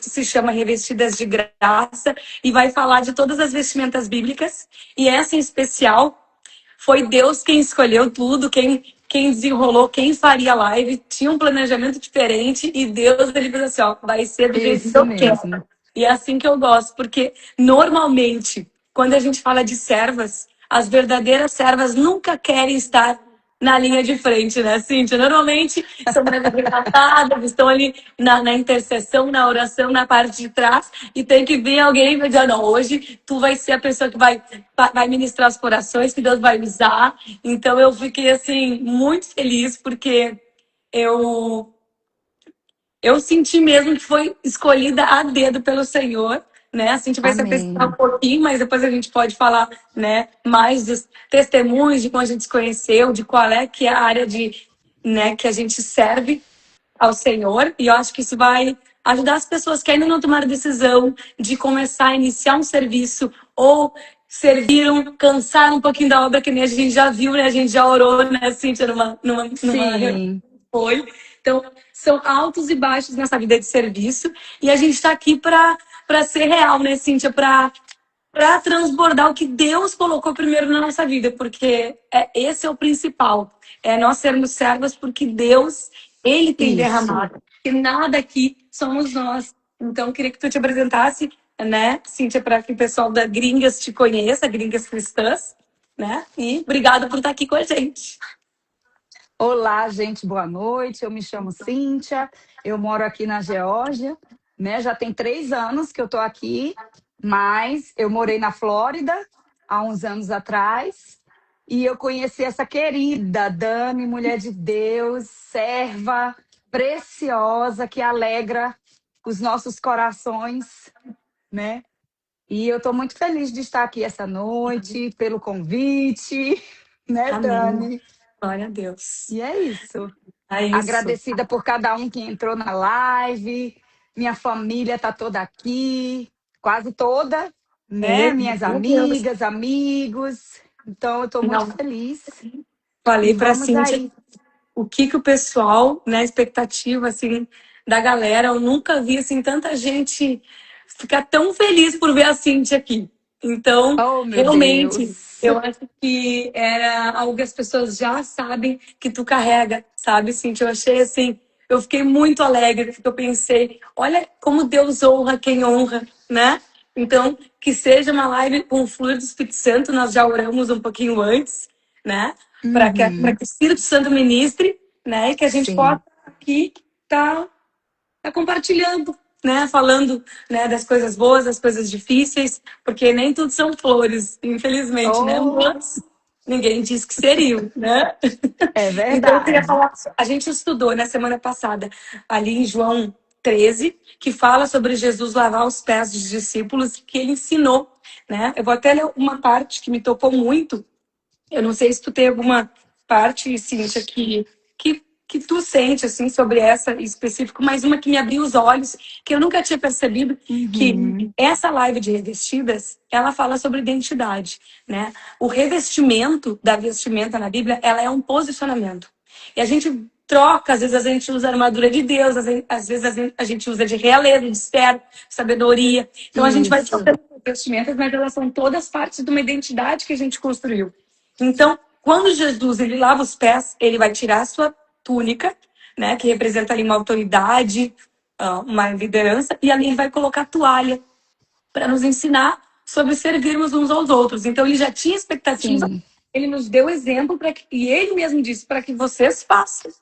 se chama Revestidas de Graça e vai falar de todas as vestimentas bíblicas. E essa em especial foi Deus quem escolheu tudo, quem desenrolou, quem faria a live. Tinha um planejamento diferente e Deus, ele fez assim, ó, vai ser do jeito que Isso eu quero. mesmo. E é assim que eu gosto, porque normalmente, quando a gente fala de servas, as verdadeiras servas nunca querem estar na linha de frente, né, Cíntia? Normalmente são mais arrebatadas, estão ali na intercessão, na oração, na parte de trás, e tem que vir alguém e vai dizer, não, hoje tu vai ser a pessoa que vai ministrar os corações, que Deus vai usar. Então eu fiquei, assim, muito feliz, porque eu eu senti mesmo que foi escolhida a dedo pelo Senhor, né? Assim, a gente vai se apresentar um Amém. pouquinho, mas depois a gente pode falar, né, mais dos testemunhos de como a gente se conheceu, de qual é que é a área de, né, que a gente serve ao Senhor. E eu acho que isso vai ajudar as pessoas que ainda não tomaram decisão de começar a iniciar um serviço ou serviram, cansaram um pouquinho da obra, que nem a gente já viu, né? A gente já orou, né, Cíntia, numa reunião. Sim. Foi. Então, são altos e baixos nessa vida de serviço. E a gente está aqui para ser real, né, Cíntia? Para transbordar o que Deus colocou primeiro na nossa vida. Porque esse é o principal. É nós sermos servas porque Deus, Ele tem Isso. derramado. E nada aqui somos nós. Então, eu queria que tu te apresentasse, né, Cíntia, para que o pessoal da Gringas te conheça, Gringas Cristãs, né? E obrigada por estar aqui com a gente. Olá, gente, boa noite. Eu me chamo Cíntia, eu moro aqui na Geórgia, né? Já tem 3 anos que eu tô aqui, mas eu morei na Flórida há uns anos atrás e eu conheci essa querida Dani, mulher de Deus, serva preciosa que alegra os nossos corações, né? E eu tô muito feliz de estar aqui essa noite, pelo convite, né, Amém. Dani? Glória a Deus. E é isso. É isso. Agradecida por cada um que entrou na live. Minha família está toda aqui, quase toda, né? Minhas Meu Deus. amigas, amigos. Então, eu estou muito Não, feliz. E falei para vamos Cíntia aí. o que o pessoal, né, expectativa assim da galera, eu nunca vi assim tanta gente ficar tão feliz por ver a Cíntia aqui. Então, Oh, meu realmente, Deus. eu acho que era algo que as pessoas já sabem que tu carrega, sabe, Cíntia? Eu achei assim, eu fiquei muito alegre, porque eu pensei, olha como Deus honra quem honra, né? Então, que seja uma live com o fluir do Espírito Santo, nós já oramos um pouquinho antes, né? Para que o Uhum. Espírito Santo ministre, né? E que a gente possa Sim. aqui tá compartilhando, né? Falando, né, das coisas boas, das coisas difíceis, porque nem tudo são flores, infelizmente, né? Oh, Mas ninguém disse que seriam, né? é Então eu queria verdade. falar, a gente estudou na semana passada ali em João 13, que fala sobre Jesus lavar os pés dos discípulos, que ele ensinou, né? Eu vou até ler uma parte que me tocou muito. Eu não sei se tu tem alguma parte, Cíntia, que tu sente, assim, sobre essa em específico, mas uma que me abriu os olhos, que eu nunca tinha percebido, Uhum. que essa live de revestidas, ela fala sobre identidade, né? O revestimento da vestimenta na Bíblia, ela é um posicionamento. E a gente troca, às vezes a gente usa a armadura de Deus, às vezes a gente usa de realeza, de espero, sabedoria. Então a gente vai Isso. trocando vestimentas, mas elas são todas partes de uma identidade que a gente construiu. Então, quando Jesus ele lava os pés, ele vai tirar a sua túnica, né, que representa ali uma autoridade, uma liderança, e ali ele vai colocar a toalha para nos ensinar sobre servirmos uns aos outros. Então, ele já tinha expectativa, Sim. ele nos deu exemplo e ele mesmo disse para que vocês façam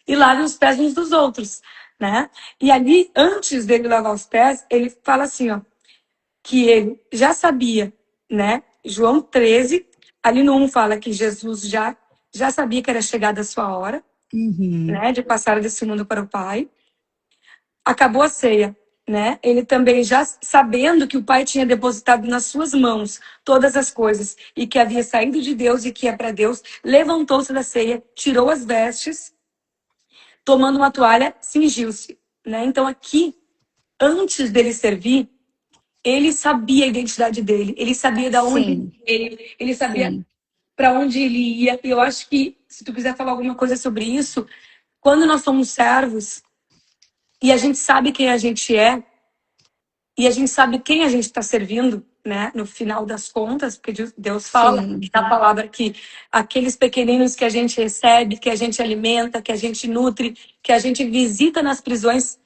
e lavem os pés uns dos outros, né? E ali, antes dele lavar os pés, ele fala assim, ó, que ele já sabia, né? João 13, ali no 1 fala que Jesus já sabia que era chegada a sua hora, Uhum. né? De passar desse mundo para o Pai. Acabou a ceia, né? Ele também já sabendo que o Pai tinha depositado nas suas mãos todas as coisas e que havia saído de Deus e que é para Deus, levantou-se da ceia, tirou as vestes, tomando uma toalha, cingiu-se, né? Então aqui, antes dele servir, ele sabia a identidade dele, ele sabia da onde Sim. ele sabia Sim. para onde ele ia. E eu acho que, se tu quiser falar alguma coisa sobre isso, quando nós somos servos e a gente sabe quem a gente é, e a gente sabe quem a gente está servindo, né? No final das contas, porque Deus fala Sim. na palavra que aqueles pequeninos que a gente recebe, que a gente alimenta, que a gente nutre, que a gente visita nas prisões,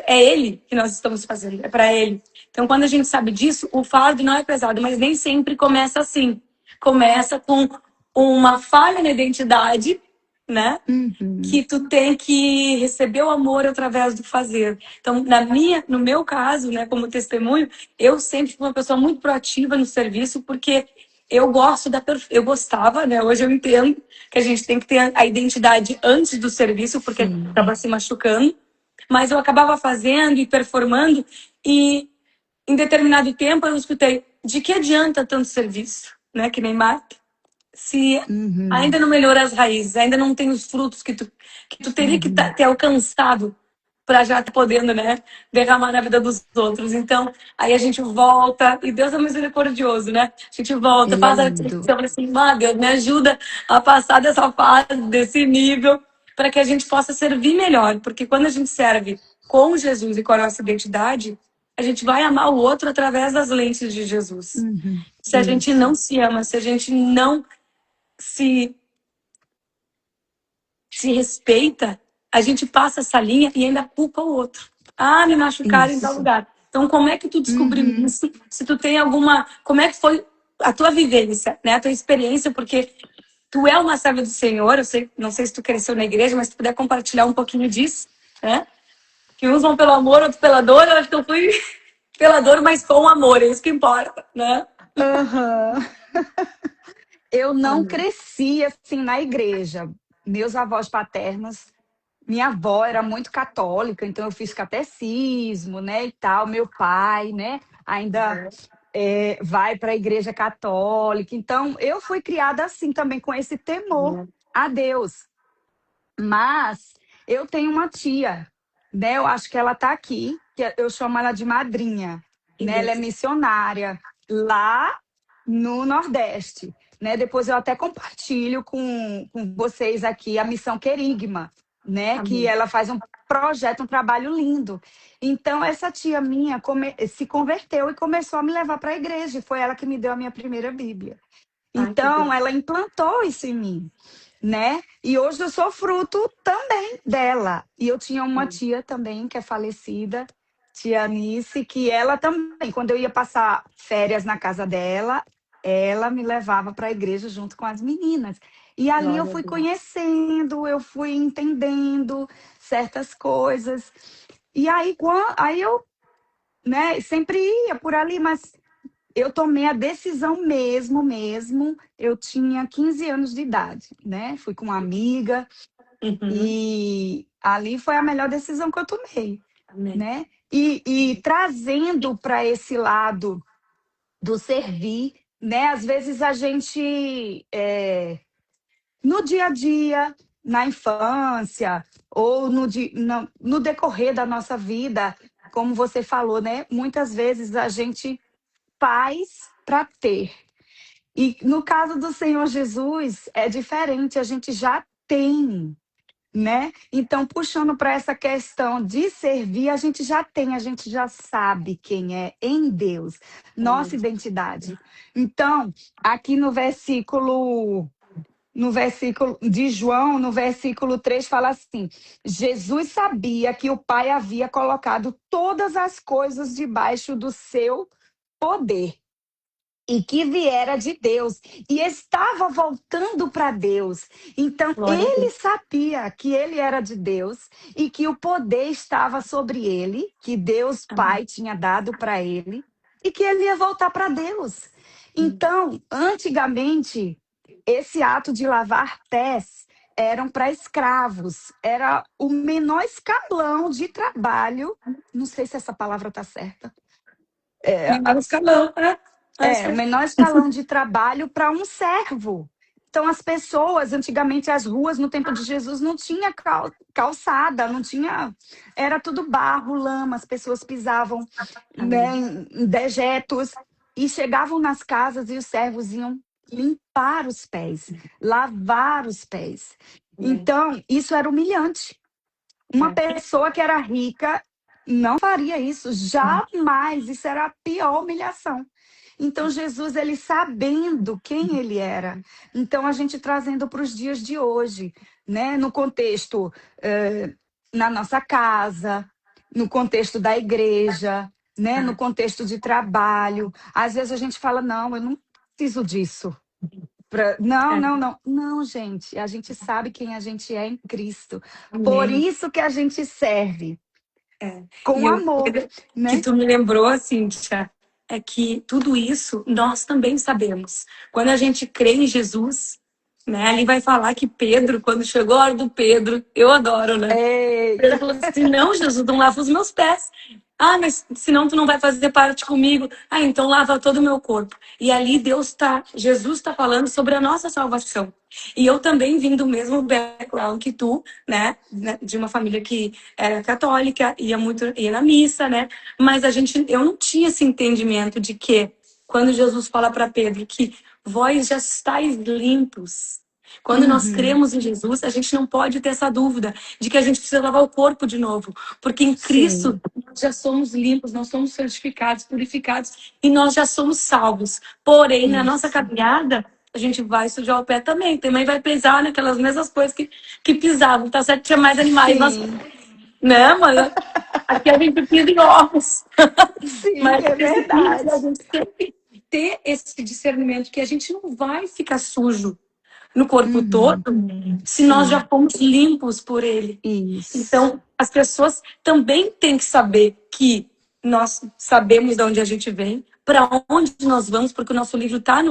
é Ele que nós estamos fazendo, é para Ele. Então, quando a gente sabe disso, o fardo não é pesado, mas nem sempre começa assim. Começa com uma falha na identidade, né? Uhum. Que tu tem que receber o amor através do fazer. Então, no meu caso, né, como testemunho, eu sempre fui uma pessoa muito proativa no serviço, porque eu gosto eu gostava, né? Hoje eu entendo que a gente tem que ter a identidade antes do serviço, porque Sim. estava se machucando, mas eu acabava fazendo e performando, e em determinado tempo eu escutei: de que adianta tanto serviço, né? Que nem Marta, se Uhum. ainda não melhora as raízes, ainda não tem os frutos que tu teria que Uhum. ter alcançado para já estar podendo, né, derramar na vida dos outros. Então, aí a gente volta, e Deus é misericordioso, né? A gente volta, Ele é faz a lindo. reflexão assim: Deus, me ajuda a passar dessa fase, desse nível, para que a gente possa servir melhor. Porque quando a gente serve com Jesus e com a nossa identidade, a gente vai amar o outro através das lentes de Jesus. Uhum. Se a gente Isso. não se ama, se a gente não se, se respeita, a gente passa essa linha e ainda culpa o outro. Me machucaram em tal Isso. lugar. Então, como é que tu descobriu Uhum. isso? Se tu tem alguma... Como é que foi a tua vivência, né? A tua experiência, porque tu é uma serva do Senhor, eu sei, não sei se tu cresceu na igreja, mas se tu puder compartilhar um pouquinho disso, né? Que uns vão pelo amor, outros pela dor. Eu acho que eu fui pela dor, mas com amor, é isso que importa, né? Aham. Eu não Amém. cresci assim na igreja. Meus avós paternos, minha avó era muito católica, então eu fiz catecismo, né, e tal. Meu pai, né, ainda vai para a igreja católica. Então eu fui criada assim também com esse temor a Deus. Mas eu tenho uma tia, né? Eu acho que ela está aqui, que eu chamo ela de madrinha, Que né? Ela é Deus. missionária lá no Nordeste, né? Depois eu até compartilho com vocês aqui a Missão Querigma, né? Que Amém. ela faz um projeto, um trabalho lindo. Então, essa tia minha se converteu e começou a me levar para a igreja. E foi ela que me deu a minha primeira Bíblia. Ai, que Então, Deus. ela implantou isso em mim, né? E hoje eu sou fruto também dela. E eu tinha uma tia também que é falecida, tia Anice, que ela também, quando eu ia passar férias na casa dela, ela me levava para a igreja junto com as meninas. E ali eu Glória a fui Deus. conhecendo, eu fui entendendo certas coisas. E aí, aí eu, né, sempre ia por ali, mas eu tomei a decisão mesmo. Eu tinha 15 anos de idade, né? Fui com uma amiga Uhum. e ali foi a melhor decisão que eu tomei, Amém. né? E trazendo para esse lado do servir, né? Às vezes a gente, no dia a dia, na infância, ou no decorrer da nossa vida, como você falou, né? Muitas vezes a gente faz para ter. E no caso do Senhor Jesus, é diferente, a gente já tem, né? Então, puxando para essa questão de servir, a gente já tem, a gente já sabe quem é em Deus, nossa Amém. identidade. Então, aqui no versículo de João, no versículo 3 fala assim: Jesus sabia que o Pai havia colocado todas as coisas debaixo do seu poder e que viera de Deus e estava voltando para Deus. Então, Glória a ele Deus. sabia que ele era de Deus e que o poder estava sobre ele, que Deus Amém. Pai tinha dado para ele e que ele ia voltar para Deus. Então, antigamente, esse ato de lavar pés eram para escravos, era o menor escalão de trabalho. Não sei se essa palavra está certa. Menor escalão, né? Acho que O é. menor escalão de trabalho para um servo. Então, as pessoas, antigamente, as ruas no tempo de Jesus não tinha calçada, não tinha. Era tudo barro, lama, as pessoas pisavam, né, Amém. em dejetos e chegavam nas casas e os servos iam limpar os pés, lavar os pés. Amém. Então, isso era humilhante. Uma É. pessoa que era rica não faria isso, jamais. Isso era a pior humilhação. Então, Jesus, ele sabendo quem ele era. Então, a gente trazendo para os dias de hoje, né? No contexto, na nossa casa, no contexto da igreja, né? No contexto de trabalho. Às vezes a gente fala, não, eu não preciso disso. Não, É, não, não. Não, gente, a gente sabe quem a gente é em Cristo. Por amém. isso que a gente serve É. E com uma amor, coisa que né? tu me lembrou, Cíntia, é que tudo isso nós também sabemos. Quando a gente crê em Jesus, né? Ali vai falar que Pedro, quando chegou a hora do Pedro, eu adoro, né? Ele Eita, falou assim: não, Jesus, não lava os meus pés. Ah, mas senão tu não vai fazer parte comigo. Ah, então lava todo o meu corpo. E ali Jesus está falando sobre a nossa salvação. E eu também vim do mesmo background que tu, né? De uma família que era católica, ia na missa, né? Mas eu não tinha esse entendimento de que quando Jesus fala para Pedro que vós já estáis limpos. Quando nós uhum, cremos em Jesus, a gente não pode ter essa dúvida de que a gente precisa lavar o corpo de novo, porque em Cristo sim, nós já somos limpos, nós somos santificados, purificados e nós já somos salvos. Porém, na nossa isso, caminhada, a gente vai sujar o pé também. Também vai pisar naquelas mesmas coisas que pisavam. Tá certo que tinha mais animais, sim, né, mas aqui a gente pisa em ovos. sim, Mas é precisa a verdade. gente sempre ter esse discernimento que a gente não vai ficar sujo no corpo todo Uhum, se nós já sim, fomos limpos por ele. isso, Então, as pessoas também têm que saber que nós sabemos de onde a gente vem, para onde nós vamos, porque o nosso livro tá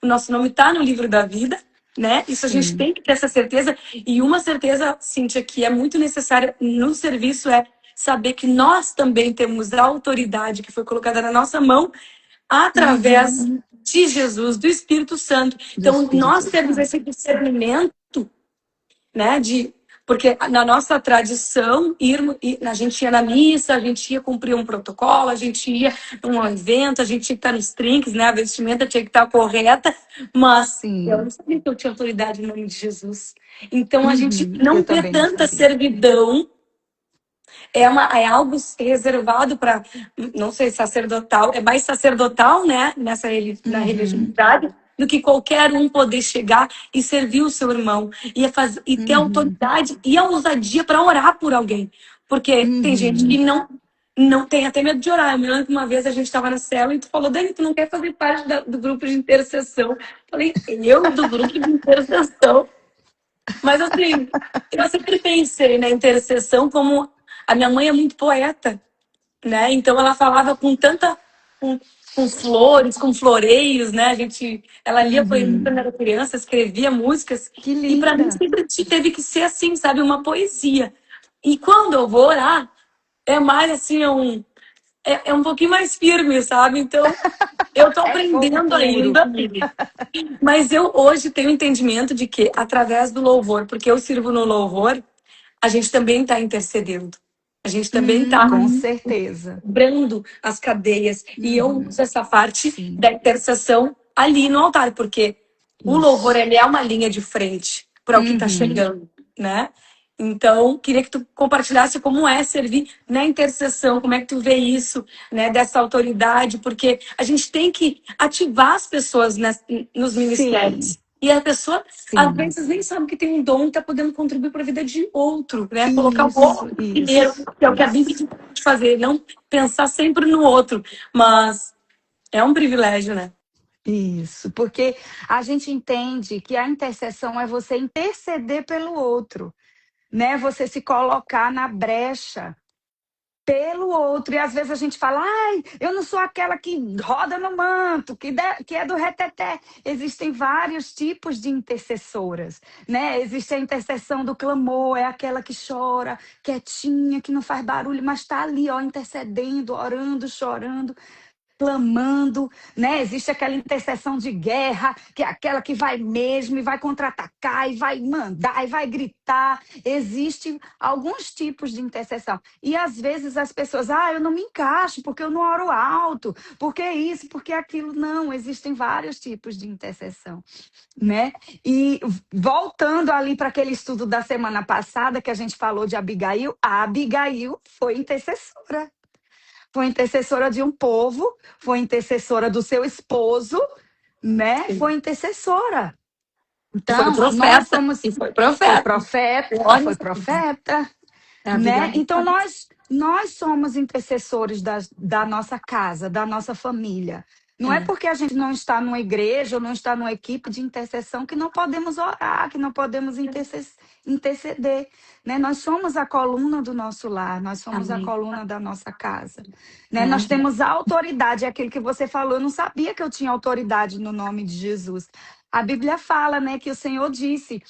o nosso nome está no livro da vida, né? Isso a gente sim, tem que ter essa certeza. E uma certeza, Cíntia, que é muito necessária no serviço é saber que nós também temos a autoridade que foi colocada na nossa mão através uhum, de Jesus, do Espírito Santo. do Então, nós Espírito temos Santo. esse discernimento, né, porque na nossa tradição, a gente ia na missa, a gente ia cumprir um protocolo, a gente ia num evento, a gente tinha que estar nos trinques, né, a vestimenta tinha que estar correta, mas eu não Sim, sabia que eu tinha autoridade em nome de Jesus. Então, a gente uhum, eu não ter também não tanta sabia. servidão é algo reservado para, não sei, sacerdotal, é mais sacerdotal, né, na Uhum, religiosidade, do que qualquer um poder chegar e servir o seu irmão e ter uhum, autoridade e a ousadia para orar por alguém. Porque tem gente que uhum. não tem até medo de orar. Eu me lembro que uma vez a gente estava na célula e tu falou, Dani, tu não quer fazer parte do grupo de intercessão. Eu falei, eu do grupo de intercessão? Mas assim, eu sempre pensei na intercessão como a minha mãe é muito poeta, né? Então ela falava com, com flores, com floreios, né? Ela lia poesia quando Uhum. era criança, escrevia músicas Que e para mim linda. sempre teve que ser assim, sabe, uma poesia. E quando eu vou orar, é mais assim é um pouquinho mais firme, sabe? Então eu tô É fogo aprendendo puro. ainda. Mas eu hoje tenho entendimento de que, através do louvor, porque eu sirvo no louvor, a gente também está intercedendo. A gente também está Com certeza. quebrando as cadeias. E eu Uhum. uso essa parte Sim, da intercessão ali no altar, porque o louvor isso. ele é uma linha de frente para o que está Uhum. chegando, né? Então, queria que tu compartilhasse como é servir na intercessão, como é que tu vê isso, né, dessa autoridade, porque a gente tem que ativar as pessoas nos Sim, ministérios. E a pessoa, às sim. vezes, nem sabe que tem um dom e está podendo contribuir para a vida de outro, né? Colocar o Isso, outro primeiro, isso, que é o que a Bíblia isso. diz pra gente fazer, não pensar sempre no outro. Mas é um privilégio, né? Isso, porque a gente entende que a intercessão é você interceder pelo outro, né? Você se colocar na brecha pelo outro. E às vezes a gente fala, ai, eu não sou aquela que roda no manto, que é do reteté. Existem vários tipos de intercessoras, né? Existe a intercessão do clamor, é aquela que chora, quietinha, que não faz barulho, mas está ali, ó, intercedendo, orando, chorando. clamando, né? Existe aquela intercessão de guerra, que é aquela que vai mesmo e vai contra-atacar e vai mandar e vai gritar. Existem alguns tipos de intercessão. E às vezes as pessoas, eu não me encaixo porque eu não oro alto, porque isso, porque aquilo. Não, existem vários tipos de intercessão, né? E voltando ali para aquele estudo da semana passada que a gente falou de Abigail, a Abigail foi intercessora. Foi intercessora de um povo, foi intercessora do seu esposo, né? Sim. Foi intercessora. E foi Então, nós profeta. somos, E foi profeta. Glória foi a Deus. profeta, É, né? Abigail. Então, nós somos intercessores da nossa casa, da nossa família. Não é É, porque a gente não está numa igreja ou não está numa equipe de intercessão que não podemos orar, que não podemos interceder, né? Nós somos a coluna do nosso lar, nós somos a amém. coluna da nossa casa, né? É, Nós temos autoridade, é aquilo que você falou, eu não sabia que eu tinha autoridade no nome de Jesus. A Bíblia fala, né, que o Senhor disse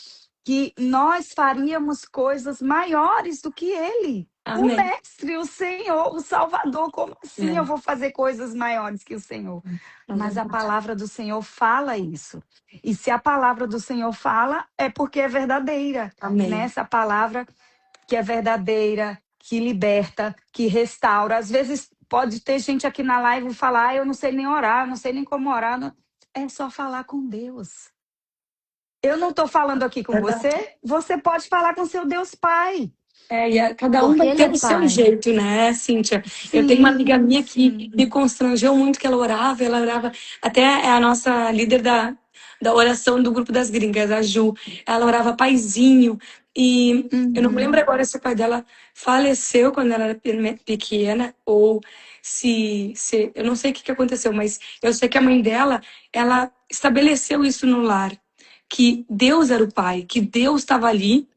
que nós faríamos coisas maiores do que ele. O amém. mestre, o Senhor, o Salvador, como assim eu É, vou fazer coisas maiores que o Senhor? é Mas a verdade. palavra do Senhor fala isso. E se a palavra do Senhor fala, é porque é verdadeira. Amém. Nessa palavra que é verdadeira, que liberta, que restaura. Às vezes pode ter gente aqui na live e falar, eu não sei nem orar, não sei nem como orar. É só falar com Deus. Eu não estou falando aqui com Verdade. você, você pode falar com seu Deus Pai, Cada um porque vai Ele ter é o seu Pai. jeito, né, Cíntia? Eu tenho uma amiga Sim, minha que me sim. constrangeu muito que ela orava, até é a nossa líder da oração do grupo das gringas, a Ju. Ela orava paizinho, e eu não me lembro Uhum. agora se o pai dela faleceu quando ela era pequena, ou se eu não sei o que aconteceu, mas eu sei que a mãe dela, ela estabeleceu isso no lar, que Deus era o pai, que Deus estava ali,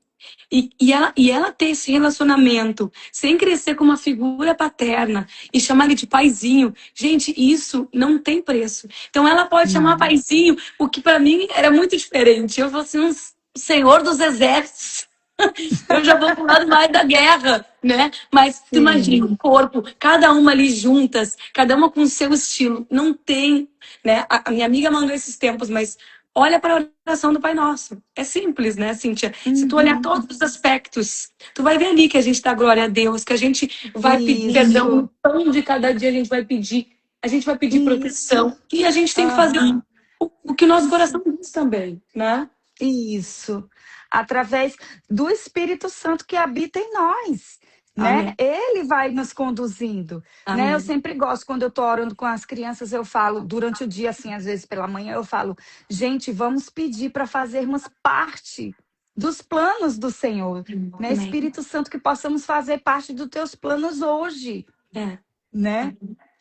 e ela ter esse relacionamento sem crescer com uma figura paterna e chamar ele de paizinho, gente, isso não tem preço. Então ela pode chamar Não. paizinho, o que para mim era muito diferente. Eu falei assim, um senhor dos exércitos. Eu já vou pro lado mais da guerra, né? Mas tu imagina Sim. o corpo, cada uma ali juntas, cada uma com o seu estilo. Não tem, né? A minha amiga mandou esses tempos, mas olha para a oração do Pai Nosso. É simples, né, Cíntia? Se tu olhar Uhum. todos os aspectos, tu vai ver ali que a gente dá glória a Deus, que a gente vai pedir perdão no Isso, pão de cada dia, a gente vai pedir isso. proteção. E a gente tem que fazer Aham. o que o nosso coração diz também, né? Isso. Através do Espírito Santo que habita em nós, né? Amém. Ele vai nos conduzindo, né? Eu Amém. sempre gosto, quando eu estou orando com as crianças, eu falo, durante o dia, assim, às vezes pela manhã, eu falo, gente, vamos pedir para fazermos parte dos planos do Senhor, né? Amém. Espírito Santo, que possamos fazer parte dos teus planos hoje, É. né?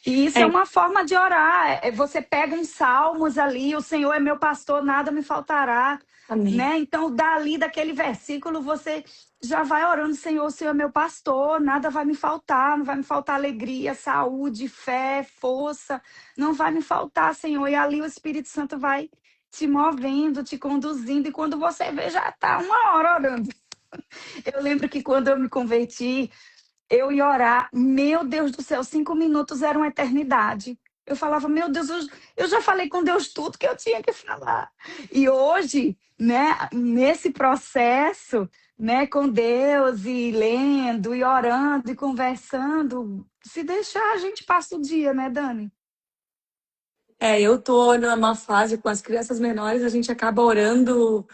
E isso é É. uma forma de orar. Você pega uns salmos ali, o Senhor é meu pastor, nada me faltará, Amém. né? Então, dali daquele versículo, você já vai orando, Senhor, o Senhor é meu pastor, nada vai me faltar, não vai me faltar alegria, saúde, fé, força, não vai me faltar, Senhor. E ali o Espírito Santo vai te movendo, te conduzindo, e quando você vê, já está uma hora orando. Eu lembro que quando eu me converti, eu ia orar, meu Deus do céu, 5 minutos era uma eternidade. Eu falava, meu Deus, eu já falei com Deus tudo que eu tinha que falar. E hoje, né, nesse processo, né, com Deus e lendo e orando e conversando, se deixar, a gente passa o dia, né, Dani? Eu tô numa fase com as crianças menores, a gente acaba orando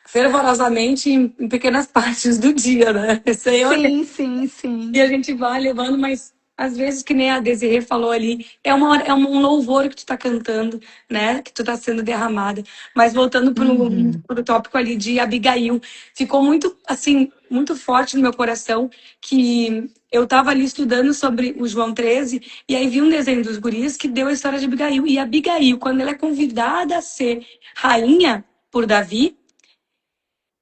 fervorosamente em pequenas partes do dia, né? Senhor, Sim, sim, e sim. a gente vai levando, mas às vezes, que nem a Desirê falou ali, um louvor que tu tá cantando, né? Que tu tá sendo derramada. Mas voltando Uhum. pro tópico ali de Abigail, ficou muito, assim, muito forte no meu coração que eu tava ali estudando sobre o João 13, e aí vi um desenho dos guris que deu a história de Abigail. E Abigail, quando ela é convidada a ser rainha por Davi,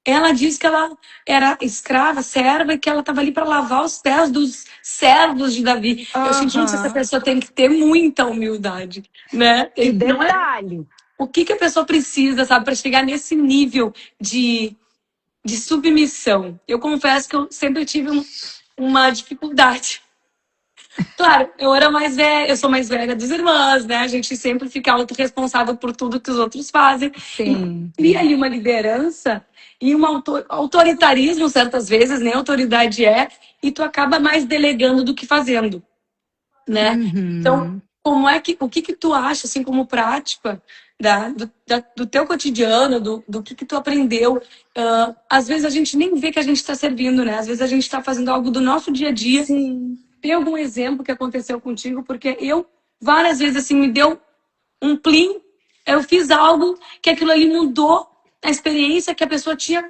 ela diz que ela era escrava, serva, e que ela estava ali para lavar os pés dos servos de Davi. Eu achei, gente, essa Aham. pessoa tem que ter muita humildade, né? E Não é detalhe, o que a pessoa precisa, sabe, para chegar nesse nível de submissão. Eu confesso que eu sempre tive uma dificuldade Claro, eu era mais velha, eu sou mais velha dos irmãs, né? A gente sempre fica autorresponsável por tudo que os outros fazem. Então, Sim. cria ali uma liderança e um autoritarismo, certas vezes, nem autoridade é, e tu acaba mais delegando do que fazendo, né? Então, Uhum. como é que, o que que tu acha, assim, como prática do teu cotidiano, do que tu aprendeu? Às vezes a gente nem vê que a gente está servindo, né? Às vezes a gente está fazendo algo do nosso dia a dia. Sim. Tem algum exemplo que aconteceu contigo? Porque eu, várias vezes, assim, me deu um plim, eu fiz algo que aquilo ali mudou a experiência que a pessoa tinha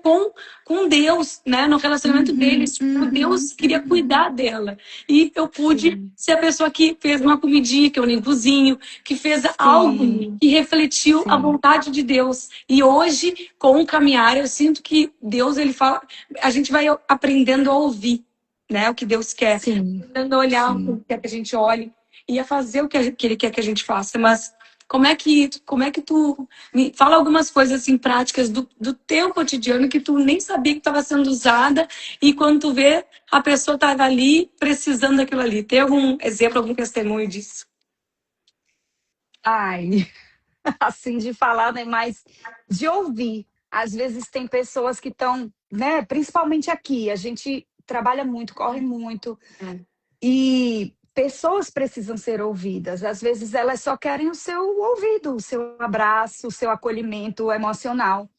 com Deus, né? No relacionamento Uhum, deles. O uhum, Deus queria cuidar dela. E eu pude sim, ser a pessoa que fez uma comidinha, que eu nem cozinho, que fez algo sim, que refletiu a sim, vontade de Deus. E hoje, com o caminhar, eu sinto que Deus, ele fala, a gente vai aprendendo a ouvir, né? O que Deus quer, sim, aprendendo a olhar o que sim. Ele quer que a gente olhe e a fazer o que Ele quer que a gente faça. Mas como é que tu me fala algumas coisas assim práticas do teu cotidiano que tu nem sabia que estava sendo usada e quando tu vê a pessoa estava ali precisando daquilo ali. Tem algum exemplo, algum testemunho disso? Ai, assim de falar, né? Mas de ouvir. Às vezes tem pessoas que estão, né? Principalmente aqui, a gente trabalha muito, corre muito, É, e pessoas precisam ser ouvidas. Às vezes elas só querem o seu ouvido, o seu abraço, o seu acolhimento emocional.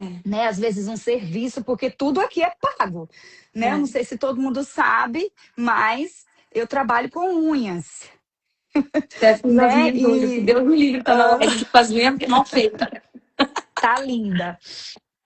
é, Né? Às vezes um serviço, porque tudo aqui é pago, né? Eu é. não sei se todo mundo sabe, mas eu trabalho com unhas, Até fiz as né? minhas hoje. Se E Deus me livre, tá na live com as minhas mal feitas. tá linda.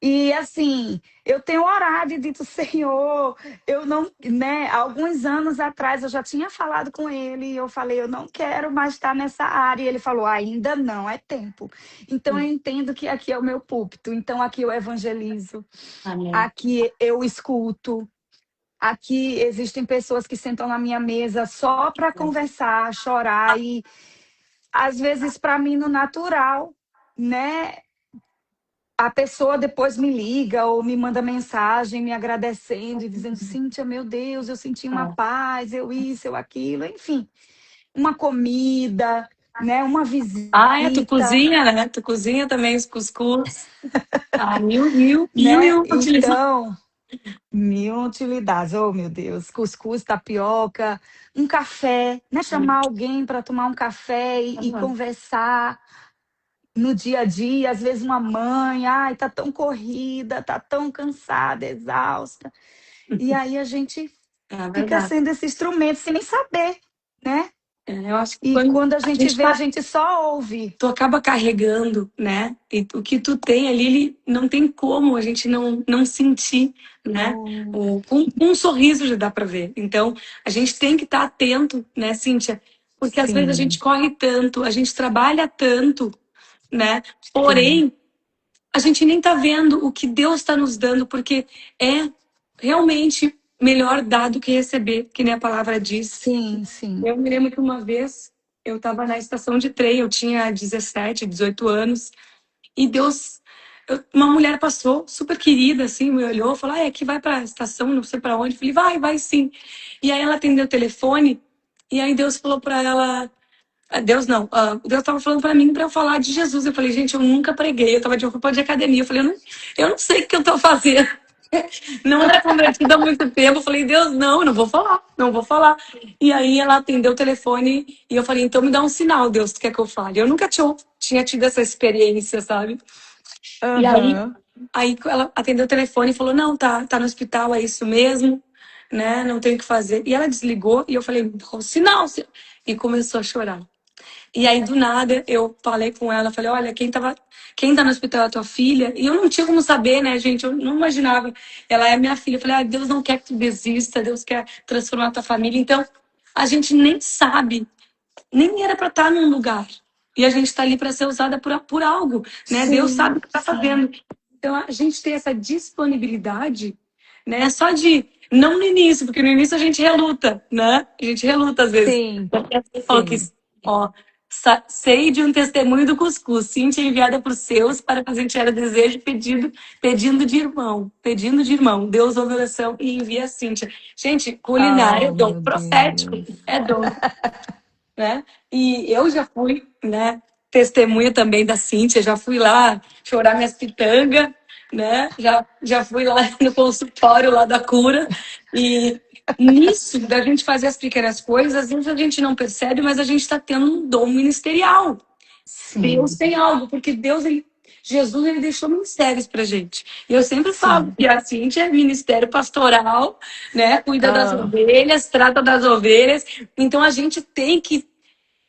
E assim, eu tenho orado e dito, Senhor, eu não, né? Alguns anos atrás eu já tinha falado com ele, e eu falei, eu não quero mais estar nessa área. E ele falou, ainda não, é tempo. Então eu entendo que aqui é o meu púlpito, então aqui eu evangelizo, Amém. aqui eu escuto. Aqui existem pessoas que sentam na minha mesa só para conversar, chorar e às vezes para mim no natural, né? A pessoa depois me liga ou me manda mensagem me agradecendo e dizendo: Cíntia, meu Deus, eu senti uma É. paz, eu isso, eu aquilo, enfim, uma comida, né? Uma Ah, é, tu visita, cozinha, né? Tu cozinha também os cuscuz. Ah, mil e né? uma utilizações. Então, mil utilidades, oh meu Deus, cuscuz, tapioca, um café, né? Chamar alguém para tomar um café e conversar no dia a dia, às vezes uma mãe, ai, tá tão corrida, tá tão cansada, exausta. E aí a gente É fica verdade. sendo esse instrumento sem nem saber, né? É, eu acho que E quando quando a a gente gente vê, a tá, gente só ouve. tu acaba carregando, né? E o que tu tem ali, ele não tem como a gente não sentir, né? Oh, Com um sorriso já dá pra ver. Então, a gente tem que estar atento, né, Cíntia? Porque às vezes a gente sim, corre tanto, a gente trabalha tanto, né? sim, Porém, a gente nem tá vendo o que Deus está nos dando, porque é realmente melhor dar do que receber, que nem a palavra diz. sim, sim. Eu me lembro que uma vez eu estava na estação de trem, eu tinha 17, 18 anos, e Deus, uma mulher passou, super querida, assim, me olhou, falou: ah, é que vai para a estação, não sei para onde. Eu falei: vai sim. E aí ela atendeu o telefone, e aí Deus falou para ela. Deus não, Deus estava falando para mim para eu falar de Jesus. Eu falei: gente, eu nunca preguei, eu estava de roupa de academia. Eu falei: eu não sei o que eu estou fazendo. Não era convertida há muito tempo. Eu falei: Deus, não, eu não vou falar, não vou falar. E aí ela atendeu o telefone e eu falei: então me dá um sinal, Deus, tu quer que eu fale? Eu nunca tinha tido essa experiência, sabe? E Aham, aí ela atendeu o telefone e falou: não, tá no hospital, é isso mesmo, né? Não tem o que fazer. E ela desligou e eu falei: dá um sinal. E começou a chorar. E aí, do nada, eu falei com ela, falei: olha, quem tá no hospital é a tua filha. E eu não tinha como saber, né, gente? Eu não imaginava. Ela é minha filha. Eu falei: Deus não quer que tu desista, Deus quer transformar a tua família. Então, a gente nem sabe, nem era para estar num lugar. E a gente está ali para ser usada por algo, né? Deus sabe sim, o que está sim, fazendo. Então, a gente tem essa disponibilidade, né? Só de, não no início, porque no início a gente reluta, né? A gente reluta às vezes. sim, Ó, que, sim. ó, Sei de um testemunho do cuscuz. Cíntia enviada por seus para presentear o desejo pedindo de irmão. Deus ouve a oração e envia a Cíntia. Gente, culinária é Oh, dom meu profético. Deus. É dom, né? E eu já fui, né, testemunha também da Cíntia, já fui lá chorar minhas pitangas, né? Já fui lá no consultório lá da cura. E nisso, da gente fazer as pequenas coisas, às vezes a gente não percebe, mas a gente está tendo um dom ministerial. Deus Sim, tem algo, porque Jesus, ele deixou ministérios pra gente. E eu sempre falo sim. que a Cíntia é ministério pastoral, né? Cuida das Ah, ovelhas, trata das ovelhas. Então a gente tem que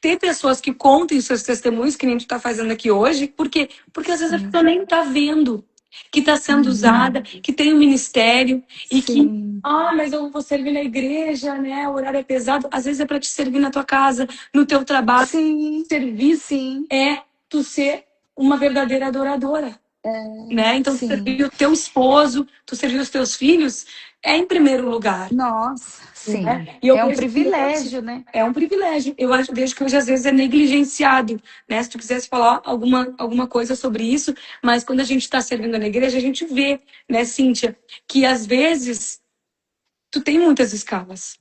ter pessoas que contem seus testemunhos, que nem tu tá fazendo aqui hoje, porque às vezes a sim. pessoa nem tá vendo que está sendo usada, Uhum. que tem um ministério e que, Sim, mas eu vou servir na igreja, né? O horário é pesado. Às vezes é para te servir na tua casa, no teu trabalho. sim, Servir sim, é tu ser uma verdadeira adoradora, né? Então, tu sim. servir o teu esposo, tu servir os teus filhos, é em primeiro lugar, Nossa, sim. né? E eu É um vejo que hoje privilégio, né? é um privilégio. Vejo que hoje às vezes é negligenciado, né? Se tu quisesse falar alguma coisa sobre isso, mas quando a gente está servindo na igreja, a gente vê, né, Cíntia, que às vezes tu tem muitas escalas,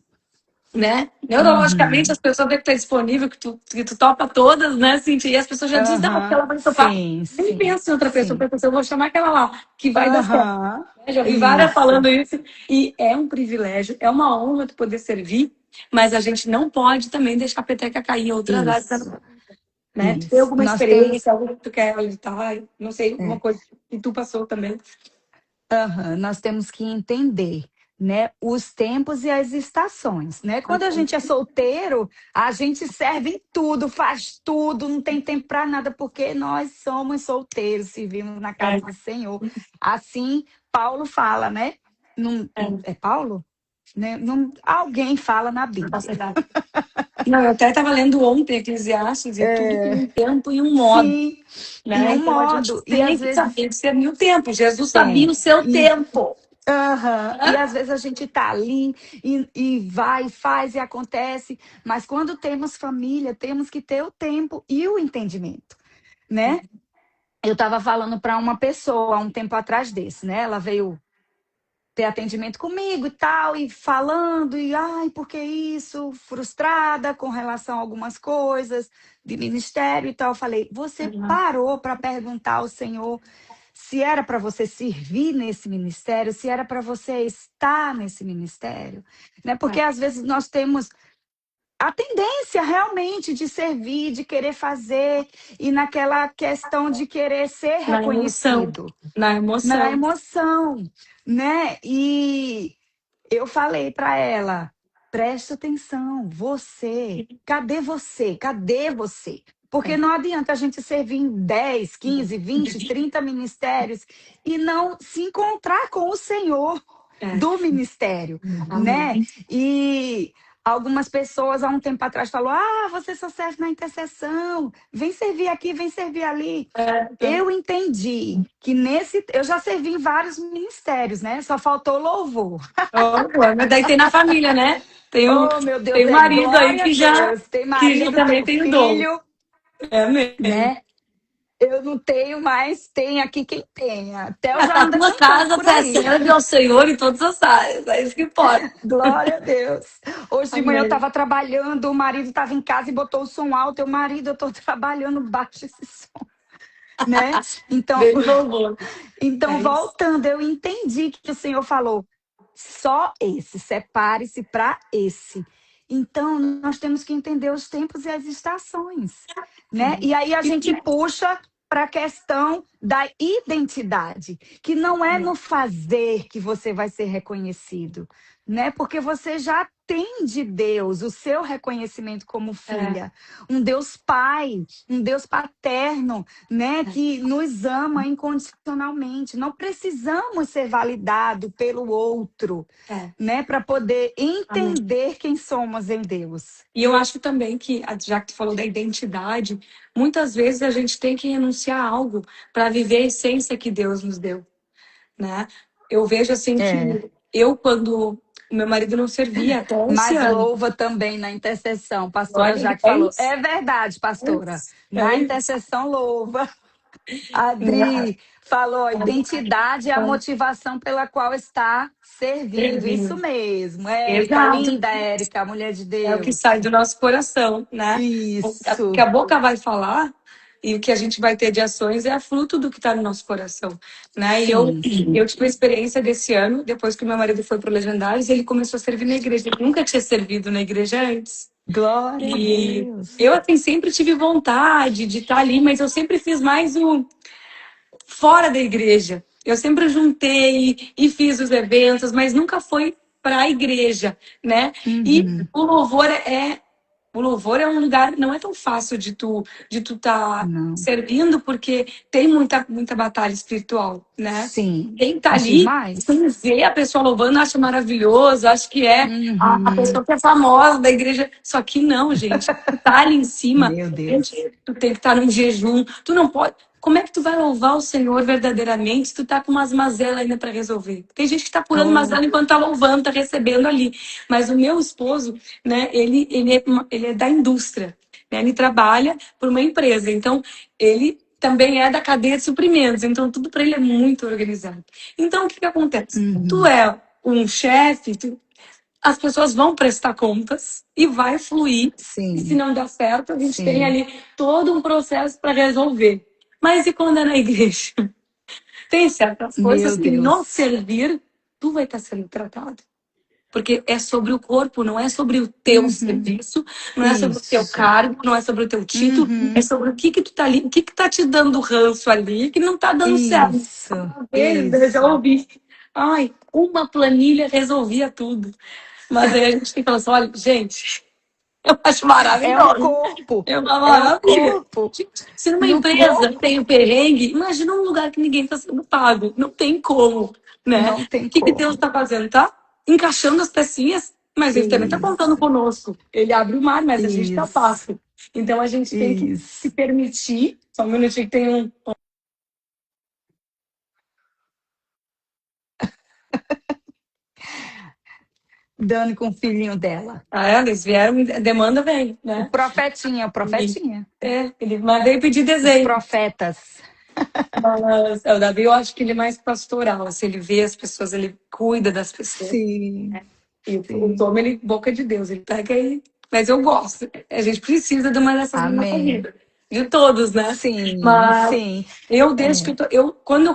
né? Neurologicamente, Uhum. as pessoas devem estar disponível, que tu topa todas, né, Cintia? E as pessoas já dizem, não, porque Aham. ela vai topar. Sim, Nem sim, penso em outra pessoa, sim. eu vou chamar aquela lá, que vai dar certo. Aham. Né? Já vi várias Isso, falando isso. E é um privilégio, é uma honra tu poder servir, mas a gente não pode também deixar a peteca cair em outras áreas, isso, né? Tu tem isso. alguma Nós temos, experiência, algo que tu quer alimentar? Não sei, alguma é, coisa que tu passou também. aham, nós temos que entender, né, os tempos e as estações, né? Quando a gente é solteiro, a gente serve em tudo, faz tudo, não tem tempo para nada, porque nós somos solteiros, servimos na É, casa do Senhor. Assim, Paulo fala, né? É Paulo? Né? Alguém fala na Bíblia. não, eu até estava lendo ontem Eclesiastes e tudo tem um tempo e um modo. Sim, em Né? um Então a gente modo, e tem às que vezes saber discernir o tempo. Jesus sabia o tem. seu tempo. Aham. E Né? às vezes a gente tá ali e vai, faz e acontece, mas quando temos família, temos que ter o tempo e o entendimento, né? Eu estava falando para uma pessoa há um tempo atrás desse, né? Ela veio ter atendimento comigo e tal, e falando, e ai, por que isso? Frustrada com relação a algumas coisas de ministério e tal. Eu falei, você Uhum. parou para perguntar ao Senhor se era para você servir nesse ministério, se era para você estar nesse ministério, né? Porque É. às vezes nós temos a tendência realmente de servir, de querer fazer, e naquela questão de querer ser Na emoção. reconhecido, Na na emoção. emoção, né? E eu falei para ela, preste atenção, cadê você? Cadê você? Porque É. não adianta a gente servir em 10, 15, 20, 30 ministérios e não se encontrar com o Senhor É. do ministério, né? Amém. E algumas pessoas há um tempo atrás falou: "Ah, você só serve na intercessão. Vem servir aqui, vem servir ali". É, então, Eu entendi que eu já servi em vários ministérios, né? Só faltou louvor. mas daí tem na família, né? Oh, meu Tem Deus, um é marido aí glória a que já, Deus. Tem que já marido, também tem tem o dom. filho, É mesmo. né? Eu não tenho, mas tem aqui quem tenha. Theo A já anda tua cantando casa por tá aí. serve ao Senhor em todas as áreas. É isso que importa. Glória a Deus. Hoje de manhã eu Amém. estava trabalhando, o marido estava em casa e botou o som alto. Eu, marido, eu estou trabalhando, baixa esse som, né? Então, Bem louvor. então, É isso. voltando, eu entendi que o Senhor falou: só esse, separe-se para esse. Então, nós temos que entender os tempos e as estações, né? E aí a E, gente puxa para a questão da identidade, que não é no fazer que você vai ser reconhecido, né? Porque você já tem de Deus o seu reconhecimento como é, filha, um Deus Pai, um Deus paterno, né, que nos ama incondicionalmente. Não precisamos ser validados pelo outro, é. né, para poder Amém. entender quem somos em Deus. E eu acho também que, já que tu falou da identidade, muitas vezes a gente tem que renunciar a algo para viver a essência que Deus nos deu, né? Eu vejo assim É. que eu, quando meu marido não servia até esse Mas ano. louva também na intercessão, pastora Olha, Jaque é falou. isso. É verdade, É pastora. isso. É Na isso. intercessão louva. Né? Adri falou, identidade é a motivação pela qual está servindo. Isso Servindo. mesmo. Érica, Exato. linda Érica, mulher de É o que Deus. sai do nosso coração, né? O que Isso. a boca vai falar e o que a gente vai ter de ações é a fruto do que está no nosso coração, né? E Sim. eu tive a experiência desse ano, depois que meu marido foi para o Legendários, ele começou a servir na igreja. Ele nunca tinha servido na igreja antes. Glória a E Deus. eu, assim, sempre tive vontade de estar ali, mas eu sempre fiz mais o fora da igreja. Eu sempre juntei e fiz os eventos, mas nunca foi para a igreja, né? E Uhum. o louvor é um lugar, não é tão fácil de tu tá Não. servindo, porque tem muita batalha espiritual, né? Sim. Quem tá ali, Demais. sem ver a pessoa louvando, acha maravilhoso, acha que é a Uhum. pessoa que é famosa da igreja. Só que não, gente. Tu tá ali em cima, Meu gente, Deus. tu tem que estar num jejum. Tu não pode. Como é que tu vai louvar o Senhor verdadeiramente se tu tá com umas mazelas ainda para resolver? Tem gente que tá pulando Oh, mazela enquanto tá louvando, tá recebendo ali. Mas o meu esposo, né, ele é da indústria, né? Ele trabalha por uma empresa. Então, ele também é da cadeia de suprimentos. Então, tudo para ele é muito organizado. Então, o que que acontece? Tu uhum. é um chefe, as pessoas vão prestar contas e vai fluir. E se Sim. não der certo, a gente tem Sim. ali todo um processo para resolver. Mas e quando é na igreja? Tem certas coisas Meu que no Deus. servir, tu vai estar sendo tratado. Porque é sobre o corpo, não é sobre o teu Uhum. serviço, não é sobre o teu Isso. cargo, não é sobre o teu título, é Uhum. sobre o que que tu tá ali, o que que tá te dando ranço ali, que não tá dando certo. Isso. Às vezes eu já Isso. ouvi, ai, uma planilha resolvia tudo. Mas aí a gente tem que falar assim, olha, gente, eu acho É um maravilhoso. corpo. É uma É um maravilha. corpo. Gente, se numa E o empresa corpo tem o perrengue, imagina um lugar que ninguém está sendo pago. Não tem como, né? não tem O que que Deus como. está fazendo? Tá encaixando as pecinhas, mas ele também está contando Isso. conosco. Ele abre o mar, mas a gente está Isso. passo. Então a gente tem que se Isso. permitir. Só um minutinho que tem um. Dani com o filhinho dela. Ah, é, eles vieram, a demanda vem, O né? profetinha, o E, profetinha. ele veio pedir Os desenho. profetas. Mas o Davi, eu acho que ele é mais pastoral. Assim, ele vê as pessoas, ele cuida das pessoas. Sim. E o Sim. Tom, ele, boca de Deus, ele pega aí. Mas eu gosto. A gente precisa de uma dessas na nossa Amém. vida. De todos, né? Sim. Mas Sim. eu, desde que É. quando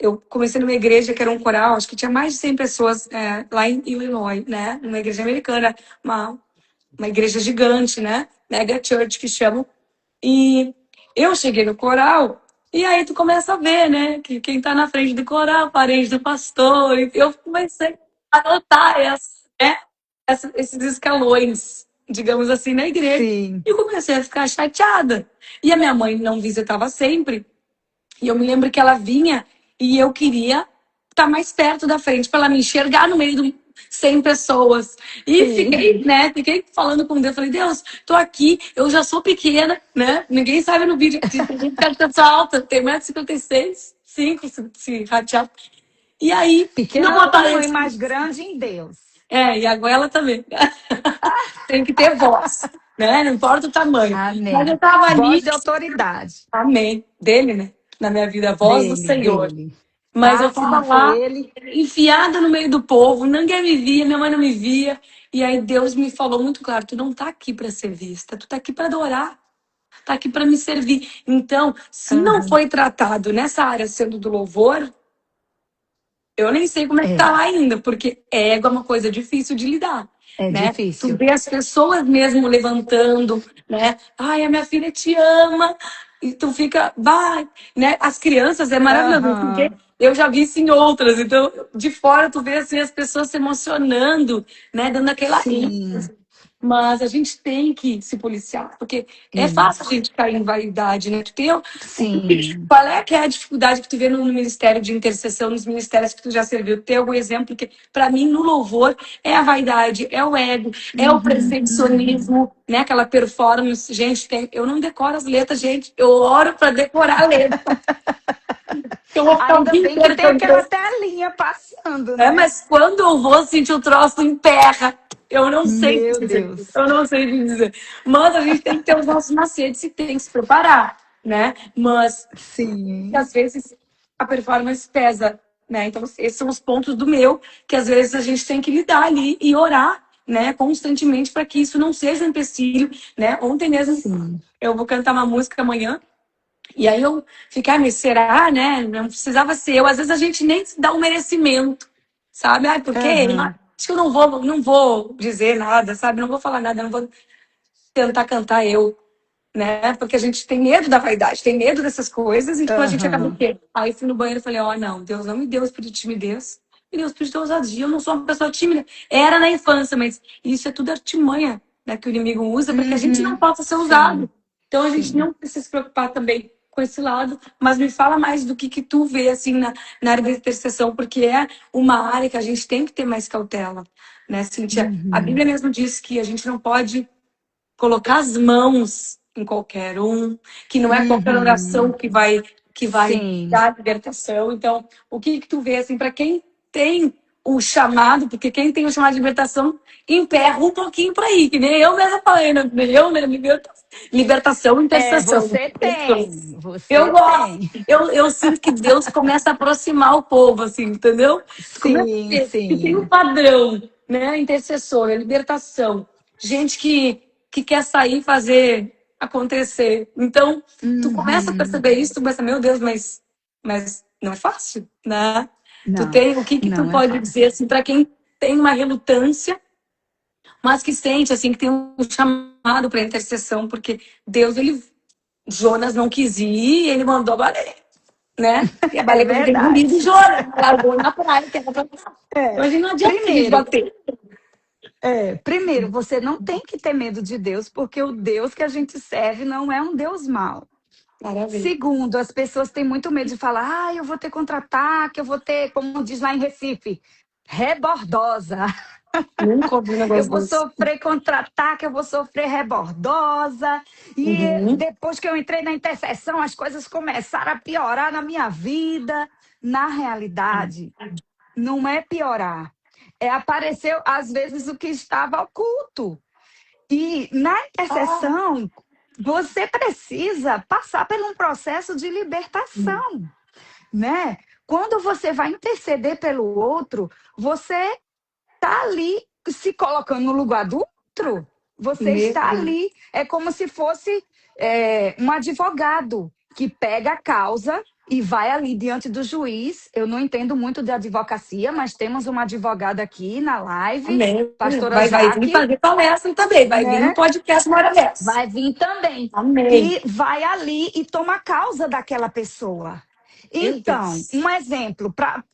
eu comecei numa igreja que era um coral, acho que tinha mais de 100 pessoas lá em Illinois, né? Numa igreja americana, uma igreja gigante, né? Mega Church que chamam. E eu cheguei no coral, e aí tu começa a ver, né? Que quem tá na frente do coral, parente do pastor. E eu comecei a notar esses escalões, digamos assim, na igreja. Sim. E eu comecei a ficar chateada. E a minha mãe não visitava sempre. E eu me lembro que ela vinha e eu queria estar mais perto da frente para ela me enxergar no meio de 100 pessoas. E Sim. fiquei falando com Deus. Falei, Deus, tô aqui, eu já sou pequena, né? Ninguém sabe no vídeo que tem gente que é alta, tem 1,56 m, 5 se ratear. E aí, Pequena não na tua mãe, aparece. mas grande em Deus. E a goela também. Tem que ter voz, né? Não importa o tamanho. Mas eu Amém. tava ali, Voz de autoridade. amém, dele, né? Na minha vida, a voz do Dele, Senhor. dele. Mas eu Ah, se tava não for lá, ele. enfiada no meio do povo, ninguém me via, minha mãe não me via. E aí Deus me falou muito claro: tu não tá aqui para ser vista, tu tá aqui para adorar, tá aqui para me servir. Então, se não Aham. foi tratado nessa área sendo do louvor, eu nem sei como é que tá É. lá ainda, porque ego é uma coisa difícil de lidar, É né? Tu difícil. vê as pessoas mesmo levantando, né? Ai, a minha filha te ama. E tu fica, vai, né? As crianças é maravilhoso, porque Aham. eu já vi isso em outras. Então, de fora tu vê assim as pessoas se emocionando, né? Dando aquela Sim. ênfase. Mas a gente tem que se policiar, porque é fácil a Isso. gente cair em vaidade, né? Sim. Qual é que é a dificuldade que tu vê no ministério de intercessão, nos ministérios que tu já serviu? Tem algum exemplo? Porque, para mim, no louvor, é a vaidade, é o ego, é o Uhum. Uhum. perfeccionismo, né? Aquela performance. Gente, eu não decoro as letras, gente. Eu oro para decorar a letra. eu vou ficar o Ainda dia bem que inteiro tem aquela cantando. telinha passando, né? Mas quando eu vou sentir o troço emperra, eu não sei Meu dizer. Deus. Eu não sei dizer. Mas a gente tem que ter os nossos macetes e tem que se preparar, né? Mas Sim, às vezes a performance pesa, né? Então esses são os pontos do meu que às vezes a gente tem que lidar ali e orar, né? Constantemente para que isso não seja um empecilho, né? Ontem mesmo sim. eu vou cantar uma música amanhã. E aí eu ficar, mas será, né? Não precisava ser eu. Às vezes a gente nem se dá um merecimento, sabe? Ai, por quê? Aham. Acho que eu não vou dizer nada, sabe? Não vou falar nada, não vou tentar cantar eu, né? Porque a gente tem medo da vaidade, tem medo dessas coisas, então a gente acaba o Aham. quê? Aí fui no banheiro e falei, ó, não, Deus não me deu o espírito de timidez, me deu o espírito de ousadia, eu não sou uma pessoa tímida. Era na infância, mas isso é tudo artimanha, né, que o inimigo usa para que a gente não Uhum. possa ser usado. Sim, Então a gente sim. não precisa se preocupar também com esse lado, mas me fala mais do que tu vê assim na área da intercessão, porque é uma área que a gente tem que ter mais cautela, né, Cíntia? A Uhum. Bíblia mesmo diz que a gente não pode colocar as mãos em qualquer um, que não é qualquer oração Uhum. que vai Sim. dar libertação. Então, o que que tu vê assim para quem tem o chamado, porque quem tem o chamado de libertação emperra um pouquinho para ir, que nem eu mesma falei, né? Eu, né? Libertação, É, intercessão. você tem, Eu você gosto. tem. Eu sinto que Deus começa a aproximar o povo, assim, entendeu? Começa a Sim, ver que tem um sim. padrão, né? Intercessor, libertação. Gente que quer sair e fazer acontecer. Então, tu começa a Uhum. perceber isso, tu começa, meu Deus, mas não é fácil, né? Tu Não, tem, o que que tu não é pode dizer, fácil. assim, para quem tem uma relutância, mas que sente, assim, que tem um chamado para intercessão, porque Deus, ele Jonas não quis ir, ele mandou a baleia, né? E a É baleia tem verdade. engolido Jonas, largou na praia, que era pra cá. Então a É. gente não adianta se Primeiro, desbater. primeiro, você não tem que ter medo de Deus, porque o Deus que a gente serve não é um Deus mau. Maravilha. Segundo, as pessoas têm muito medo de falar, eu vou ter contra-ataque, eu vou ter, como diz lá em Recife, rebordosa. Nunca ouvi um Eu negócio vou desse. sofrer contra-ataque, eu vou sofrer rebordosa. E Uhum. depois que eu entrei na intercessão, as coisas começaram a piorar na minha vida. Na realidade, não é piorar. É aparecer, às vezes, o que estava oculto. E na intercessão, você precisa passar por um processo de libertação, né? Quando você vai interceder pelo outro, você está ali se colocando no lugar do outro. Você Meu está Deus. ali. É como se fosse um advogado que pega a causa e vai ali diante do juiz. Eu não entendo muito de advocacia, mas temos uma advogada aqui na live, Amém. pastora Vai vir Jaque, fazer palestra também, vai vir no né? podcast uma hora dessa. Vai vir também. Amém. E vai ali e toma a causa daquela pessoa. Meu Então, Deus. um exemplo, para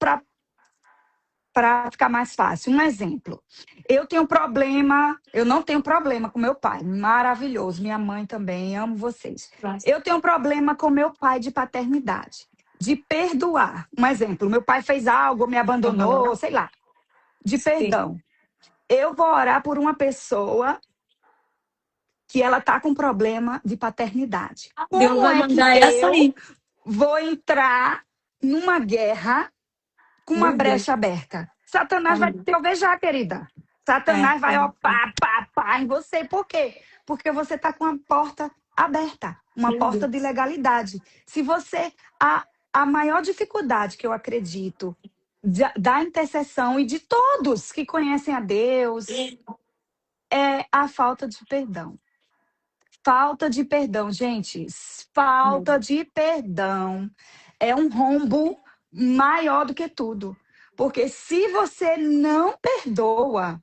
ficar mais fácil, um exemplo. Eu não tenho problema com meu pai, maravilhoso, minha mãe também, amo vocês. Eu tenho um problema com meu pai de paternidade, de perdoar. Um exemplo, meu pai fez algo, me abandonou, Uhum. sei lá, de Sim. perdão. Eu vou orar por uma pessoa que ela está com problema de paternidade. Deus Como vai é que mandar essa eu aí. vou entrar numa guerra com uma Meu Deus. brecha aberta? Satanás vai Amém. te alvejar, querida. É. Satanás vai, ó, pá, pá, pá em você. Por quê? Porque você está com a porta aberta, uma Meu porta de Deus. legalidade. Se você. A maior dificuldade que eu acredito da intercessão e de todos que conhecem a Deus é a falta de perdão. Falta de perdão, gente. Falta de perdão é um rombo maior do que tudo. Porque se você não perdoa,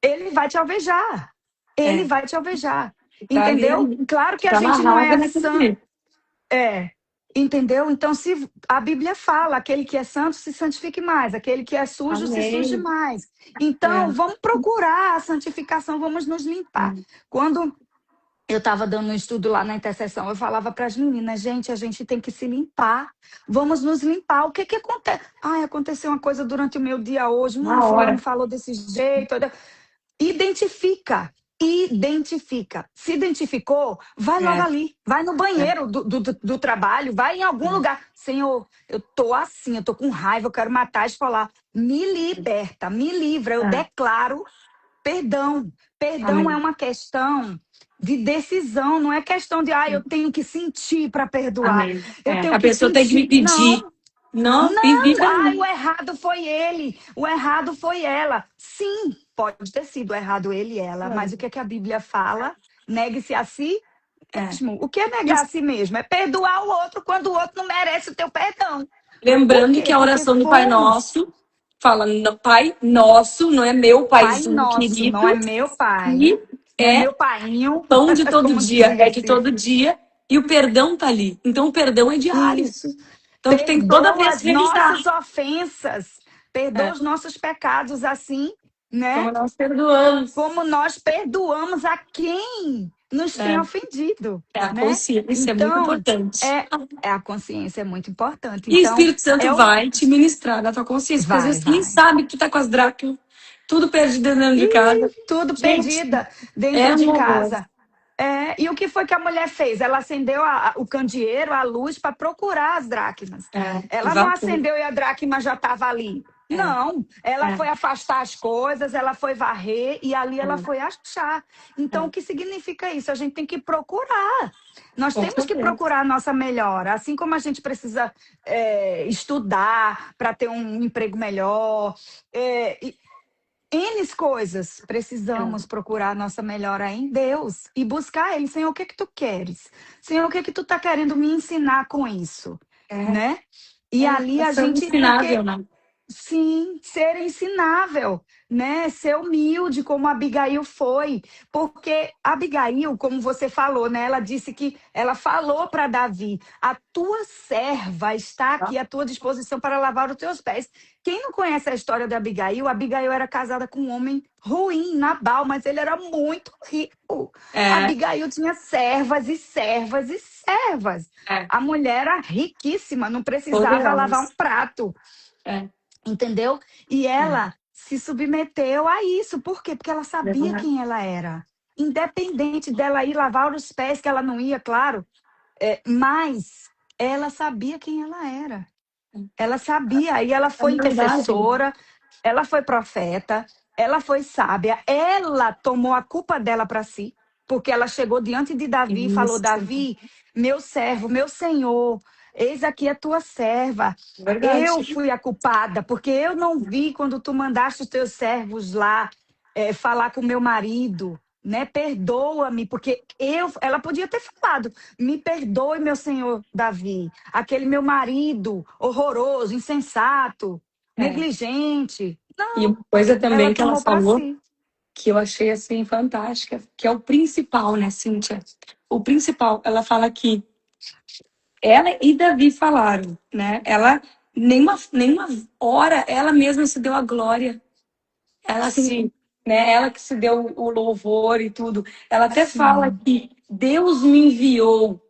ele vai te alvejar. Ele É. vai te alvejar. Tá ali, Entendeu? Claro que a tá gente não amarrada é naquele santo. jeito. É. Entendeu? Então, se a Bíblia fala, aquele que é santo se santifique mais, aquele que é sujo se suje Amém. mais. Então, É. vamos procurar a santificação, vamos nos limpar. Quando eu estava dando um estudo lá na intercessão, eu falava para as meninas, gente, a gente tem que se limpar. Vamos nos limpar. O que que acontece? Ai, aconteceu uma coisa durante o meu dia hoje. Na Fulano hora. falou desse jeito. Identifica. identifica. Se identificou, vai logo É, ali. Vai no é. banheiro do trabalho, vai em algum lugar. Senhor, eu tô assim, eu tô com raiva, eu quero matar e falar. Me liberta, me livra. Eu É. declaro perdão. Perdão é Amém. uma questão de decisão, não é questão de, eu tenho que sentir para perdoar. Amém. Eu É. tenho A que pessoa tem que me sentir. pedir. Não, Não, me não. diga O não. errado foi ele, o errado foi ela. Sim, pode ter sido errado ele e ela, mas o que é que a Bíblia fala? Negue-se a si É. mesmo. O que é E negar a si mesmo? É perdoar o outro quando o outro não merece o teu perdão. Por lembrando que quê? a Porque oração do Pai fomos. Nosso fala, Pai Nosso, não é meu Pai paizinho nosso, não é querido, meu pai, e não é é meu painho, pão de todo como dia, dizia é de assim. todo dia, e o perdão tá ali. Então o perdão é diário. Isso. Então tu tem que toda Perdoa vez as revisar. nossas ofensas, perdoa É. os nossos pecados, assim, né? Como nós perdoamos. Como nós perdoamos a quem nos tem É. ofendido, É a né? consciência, é muito Então, importante. a consciência é muito importante. E o Então, Espírito Santo é o vai te ministrar na tua consciência, porque às vai, vezes tu nem vai. sabe que tu tá com as dracmas, tudo perdido dentro de casa. E tudo Gente, perdida dentro é de um horror. casa. E o que foi que a mulher fez? Ela acendeu o candeeiro, a luz, para procurar as dracmas. É, Ela não vapor. acendeu e a dracma já estava ali. É, Não, ela é, foi afastar as coisas, ela foi varrer e ali ela é, foi achar. Então, o é. que significa isso? A gente tem que procurar. Nós Com temos que certeza. procurar a nossa melhora. Assim como a gente precisa estudar para ter um emprego melhor, N coisas, precisamos É, procurar a nossa melhora em Deus e buscar Ele. Senhor, o que é que tu queres? Senhor, o que é que tu tá querendo me ensinar com isso? é, Né? E ali a ação gente, ensinável, porque né? sim, ser ensinável, né? Ser humilde, como Abigail foi. Porque Abigail, como você falou, né? Ela disse que ela falou para Davi: a tua serva está aqui à tua disposição para lavar os teus pés. Quem não conhece a história de Abigail, Abigail era casada com um homem ruim, Nabal, mas ele era muito rico. É, Abigail tinha servas e servas e servas. é, A mulher era riquíssima, não precisava lavar um poderosa. prato. É, Entendeu? E é, ela se submeteu a isso. Por quê? Porque ela sabia verdade. quem ela era. Independente dela ir lavar os pés, que ela não ia, claro, mas ela sabia quem ela era. Ela sabia. E ela É foi verdade. intercessora, ela foi profeta, ela foi sábia, ela tomou a culpa dela para si, porque ela chegou diante de Davi e falou: Isso, Davi, meu servo, meu senhor, eis aqui a tua serva. Eu verdade. fui a culpada, porque eu não vi quando tu mandaste os teus servos lá falar com meu marido. Né? Perdoa-me, porque ela podia ter falado: me perdoe, meu senhor Davi, aquele meu marido horroroso, insensato, É. negligente. E Não, uma coisa ela também que ela tomou para falou, si. que eu achei assim fantástica, que é o principal, né, Cíntia? O principal, ela fala que ela e Davi falaram, né? Ela nenhuma hora ela mesma se deu a glória. Ela Sim, se, né, ela que se deu o louvor e tudo. Ela até fala sim, que Deus me enviou.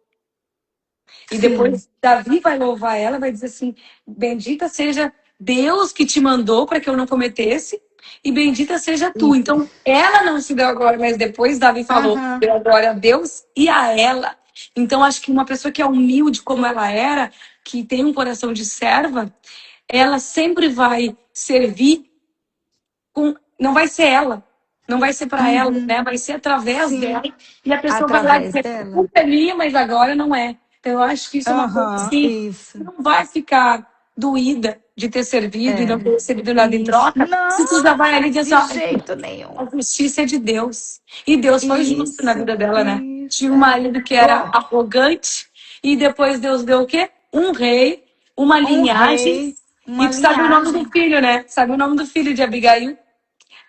E sim. depois Davi vai louvar ela, vai dizer assim: bendita seja Deus que te mandou para que eu não cometesse, e bendita seja tu. Isso. Então, ela não se deu a glória, mas depois Davi falou: Aham, deu a glória a Deus e a ela. Então, acho que uma pessoa que é humilde como ela era, que tem um coração de serva, ela sempre vai servir com. Não vai ser ela, não vai ser para ela, uhum, né? Vai ser através dela. sim. E a pessoa vai lá Através dizer: dela. culpa é minha, mas agora não é. Então, eu acho que isso é uma coisa Aham, assim, isso. não vai ficar doída de ter servido e não ter É. recebido nada em Isso. troca, se tu já Não, vai ali e diz de assim: jeito ó, nenhum. a justiça é de Deus. E Deus foi justo na Isso, vida dela, né? isso. Tinha um marido que era Bom, arrogante, e depois Deus deu o quê? Um rei, uma um linhagem. rei, uma E tu sabe o nome do linhagem. filho, né? Sabe o nome do filho de Abigail?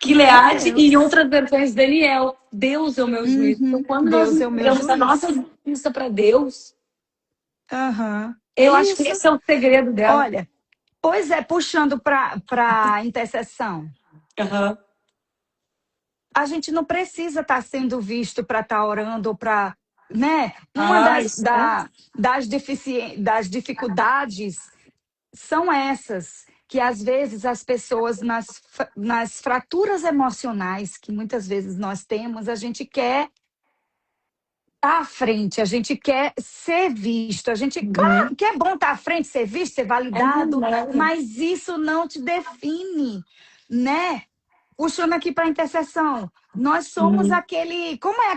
Meu Gileade e em Deus. outras versões Daniel. Deus é o meu juiz. Então, Uhum. quando nós Deus é o meu entregamos a nossa juiz. justiça para Deus, Aham. eu acho que Isso. esse é o segredo dela. Olha, pois é, puxando para intercessão. Aham. A gente não precisa estar sendo visto para estar orando ou para, né? Uma Ah, isso é. das dificuldades são essas. que às vezes as pessoas, nas fraturas emocionais que muitas vezes nós temos, a gente quer estar à frente, a gente quer ser visto, a gente, claro Uhum. que é bom estar à frente, ser visto, ser É validado, verdade. mas isso não te define, né? Puxando aqui para a intercessão, nós somos Uhum. aquele, como é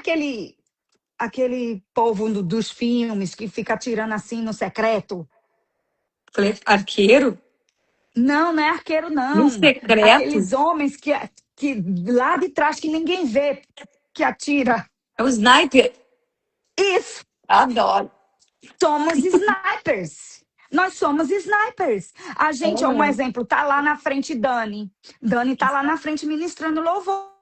aquele povo dos filmes que fica atirando assim no secreto? Falei, arqueiro? Não, não é arqueiro, No não. secreto? Aqueles homens que lá de trás que ninguém vê, que atira. É o sniper? Isso, Adoro. somos snipers. Nós somos snipers. A gente, é um É. exemplo, tá lá na frente Dani. Dani tá lá na frente ministrando louvor.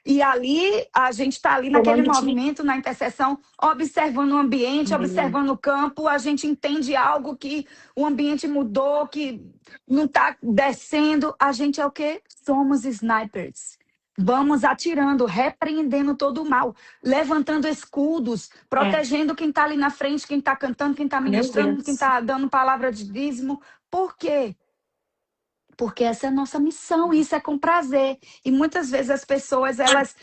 E ali, a gente está ali naquele Comando time. movimento, na intercessão, observando o ambiente, Uhum. observando o campo, a gente entende algo que o ambiente mudou, que não está descendo. A gente é o quê? Somos snipers. Vamos atirando, repreendendo todo o mal, levantando escudos, É. protegendo quem está ali na frente, quem está cantando, quem está Meu ministrando, quem Deus. está dando palavra de dízimo. Por quê? Porque essa é a nossa missão, e isso é com prazer. E muitas vezes as pessoas, elas,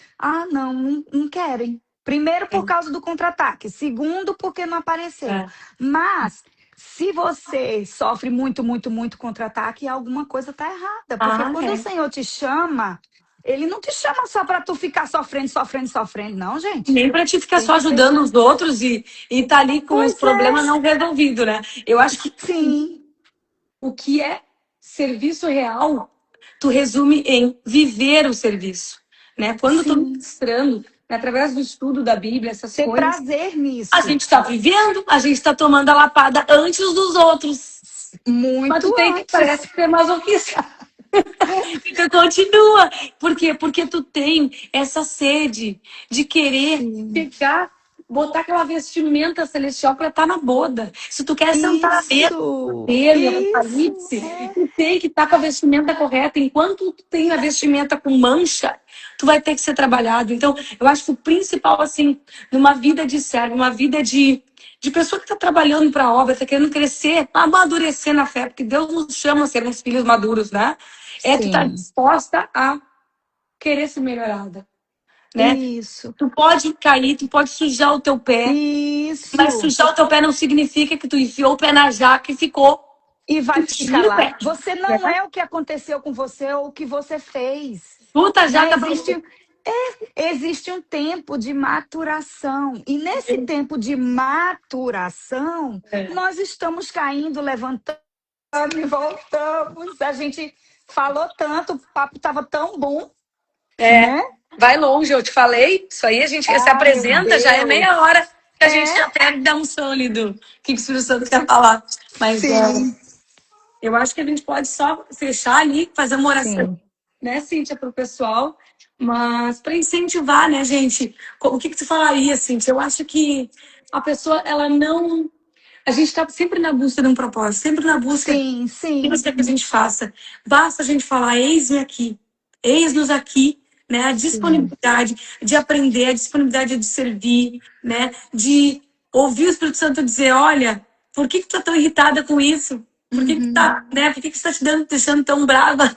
não querem. Primeiro, por causa do contra-ataque. Segundo, porque não apareceu. É. Mas, se você sofre muito, muito, muito contra-ataque, alguma coisa está errada. Porque Ah, quando o é. Senhor te chama, Ele não te chama só para tu ficar sofrendo, sofrendo, sofrendo. Não, gente. Nem para te ficar Tem só que ter... ajudando os outros e tá ali com os Pois é, problemas não resolvidos, né? Eu acho que sim, o que é serviço real, tu resume em viver o serviço, né? Quando eu tô sim. ministrando, né, através do estudo da Bíblia, essas Ter coisas, prazer a nisso. gente está vivendo, a gente está tomando a lapada antes dos outros. Mas tu Muito tem que, antes. parece ser masoquista. E tu continua. Por quê? Porque tu tem essa sede de querer Sim. pegar, botar aquela vestimenta celestial para estar na boda. Se tu quer sentar na mesa Isso, dele, no isso, Apocalipse, tu tem que estar com a vestimenta correta. Enquanto tu tem a vestimenta com mancha, tu vai ter que ser trabalhado. Então, eu acho que o principal, assim, numa vida de servo, uma vida de pessoa que está trabalhando para a obra, está querendo crescer, amadurecer na fé, porque Deus nos chama a sermos filhos maduros, né? É tu estar sim, disposta a querer ser melhorada, né? isso, Tu pode cair, tu pode sujar o teu pé, mas isso. sujar o teu pé não significa que tu enfiou o pé na jaca e ficou. E vai Tu ficar tira o lá. pé, Você né? não é o que aconteceu com você ou o que você fez, Chuta a né? jaca pra... Existe um tempo de maturação. E nesse tempo de maturação, nós estamos caindo, levantando e voltamos. A gente falou tanto, o papo estava tão bom, É, né? vai longe, eu te falei. Isso aí a gente se Ah, meu apresenta, já é meia Deus. hora que a gente É, já até dá um sólido. O que o Espírito Santo quer falar? Mas sim, eu acho que a gente pode só fechar ali, fazer uma oração, sim, né, Cíntia, para o pessoal. Mas para incentivar, né, gente? O que tu falaria, Cíntia? Eu acho que a pessoa, ela não. A gente está sempre na busca de um propósito, sempre na busca sim, que sim. você quer que a gente faça. Basta a gente falar, eis-me aqui, eis-nos aqui, né? A Sim. disponibilidade de aprender, a disponibilidade de servir, né? De ouvir o Espírito Santo dizer, olha, por que tu tá tão irritada com isso? Por que Uhum. tá, né? Por que está te deixando tão brava?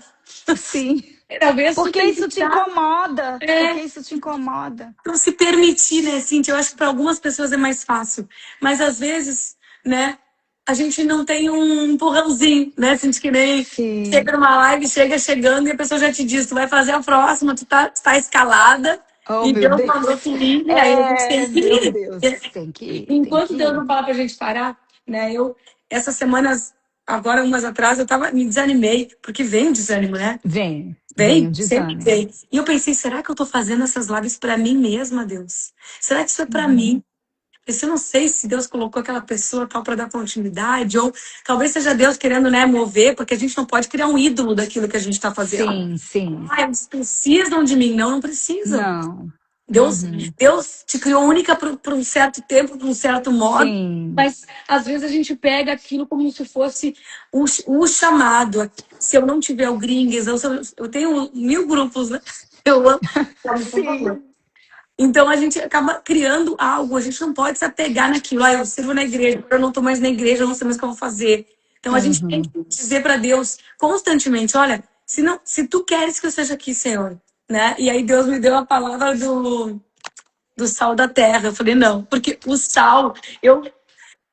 Sim. Talvez tu Porque tenha que isso te estar, incomoda. Porque é, isso te incomoda. então, se permitir, né, Cintia? Eu acho que para algumas pessoas é mais fácil. Mas às vezes, né, a gente não tem um empurrãozinho, né, Cintia? Que nem Sim. chega numa live, chega chegando e a pessoa já te diz, tu vai fazer a próxima, tu tá escalada Oh, e meu Deus mandou Deus. tu ir, e aí a gente tem É, que meu ir. Deus. Tem que ir, tem Enquanto que Deus ir. não fala pra gente parar, né, essas semanas, agora umas atrás, me desanimei, porque vem o desânimo, né? Vem o Vem, sempre desânimo. vem. E eu pensei, será que eu tô fazendo essas lives para mim mesma, Deus? Será que isso é para Uhum. mim? Eu não sei se Deus colocou aquela pessoa tal para dar continuidade, ou talvez seja Deus querendo, né, mover, porque a gente não pode criar um ídolo daquilo que a gente está fazendo. Sim, sim. Ah, eles precisam de mim. Não, não precisam. Não. Deus, Uhum. Deus te criou única por um certo tempo, por um certo modo, Sim. mas às vezes a gente pega aquilo como se fosse o chamado. Se eu não tiver o Gringues, eu tenho 1000 grupos, né? Eu amo, por favor. Sim. Então a gente acaba criando algo, a gente não pode se apegar naquilo. Ah, eu sirvo na igreja, agora eu não estou mais na igreja, eu não sei mais o que eu vou fazer. Então a gente tem que Uhum. dizer para Deus constantemente, olha, se tu queres que eu esteja aqui, Senhor, né? E aí Deus me deu a palavra do sal da terra. Eu falei, não, porque o sal,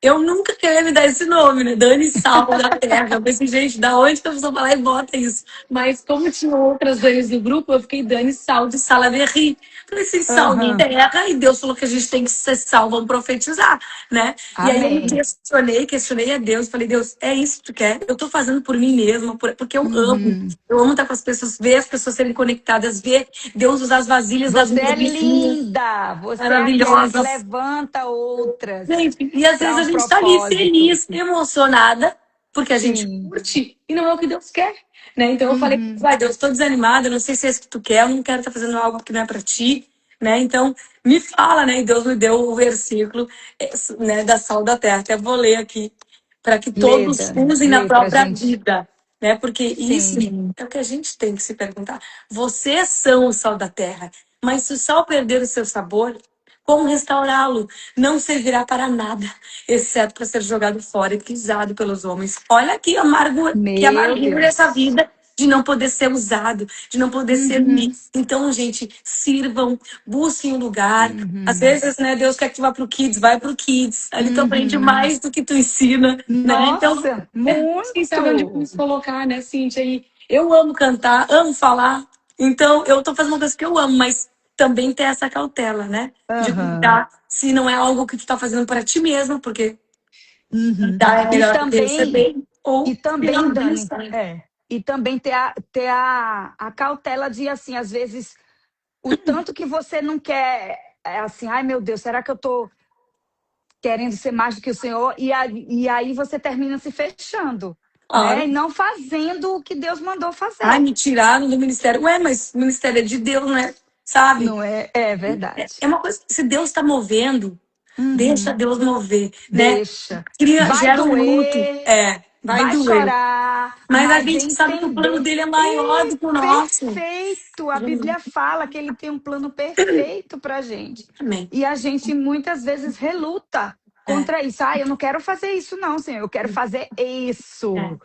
eu nunca queria me dar esse nome, né? Dani Sal da Terra. Eu pensei, gente, da onde que a pessoa vai lá e bota isso? Mas como tinha outras Danis do grupo, eu fiquei Dani Sal de Salaverry. Falei assim, sal da Aham. terra, e Deus falou que a gente tem que ser sal, vamos profetizar, né? E aí eu me Amém. questionei a Deus, falei, Deus, é isso que tu quer? Eu tô fazendo por mim mesma, porque eu amo. Uhum. Eu amo estar com as pessoas, ver as pessoas serem conectadas, ver Deus usar as vasilhas das Você minhas é vizinhas linda. Você é aquela que maravilhosas. levanta outras Gente, e às vezes para a um gente tá ali propósito. feliz, emocionada, porque a gente Sim. curte e não é o que Deus quer, né? Então eu falei, Uhum. vai, Deus, tô desanimada, não sei se é isso que tu quer, eu não quero estar fazendo algo que não é para ti, né? Então me fala, né? E Deus me deu o versículo, né, da sal da terra. Até vou ler aqui, para que todos Leda, usem na lê pra própria gente. vida, né? Porque isso Sim. é o que a gente tem que se perguntar. Vocês são o sal da terra, mas se o sal perder o seu sabor, como restaurá-lo? Não servirá para nada, exceto para ser jogado fora e pisado pelos homens. Olha que Meu amargura essa Deus. vida de não poder ser usado, de não poder servir. Uhum. Então, gente, sirvam, busquem um lugar. Às Uhum. vezes, né, Deus quer que tu vá pro Kids, vai pro Kids. Ali tu aprende Uhum. mais do que tu ensina, né? Então, Nossa, quem sabe onde muito. nos colocar, né, Cíntia? E eu amo cantar, amo falar. Então, eu tô fazendo uma coisa que eu amo, mas também ter essa cautela, né? De Aham. cuidar se não é algo que tu tá fazendo para ti mesmo, porque Uhum. dar é E melhor do que também, receber, ou e também, tirar Dani, disso, né? e também ter a cautela de, assim, às vezes, o tanto que você não quer, assim, ai meu Deus, será que eu tô querendo ser mais do que o Senhor? E aí você termina se fechando, né? Claro. E não fazendo o que Deus mandou Ai, fazer. me tiraram do ministério. Ué, mas o ministério é de Deus, né? Sabe? Não é? É É verdade. uma coisa, se Deus está movendo, deixa Uhum. Deus mover, né? Deixa. Cria, Vai gera um luto, doer, vai vai doer. chorar, Mas a mas gente sabe que o plano entender. dele é maior do que o nosso. Perfeito! A Bíblia fala que ele tem um plano perfeito para a gente. Amém. E a gente muitas vezes reluta É, contra isso. Ah, eu não quero fazer isso, não, Senhor. Eu quero fazer é. isso.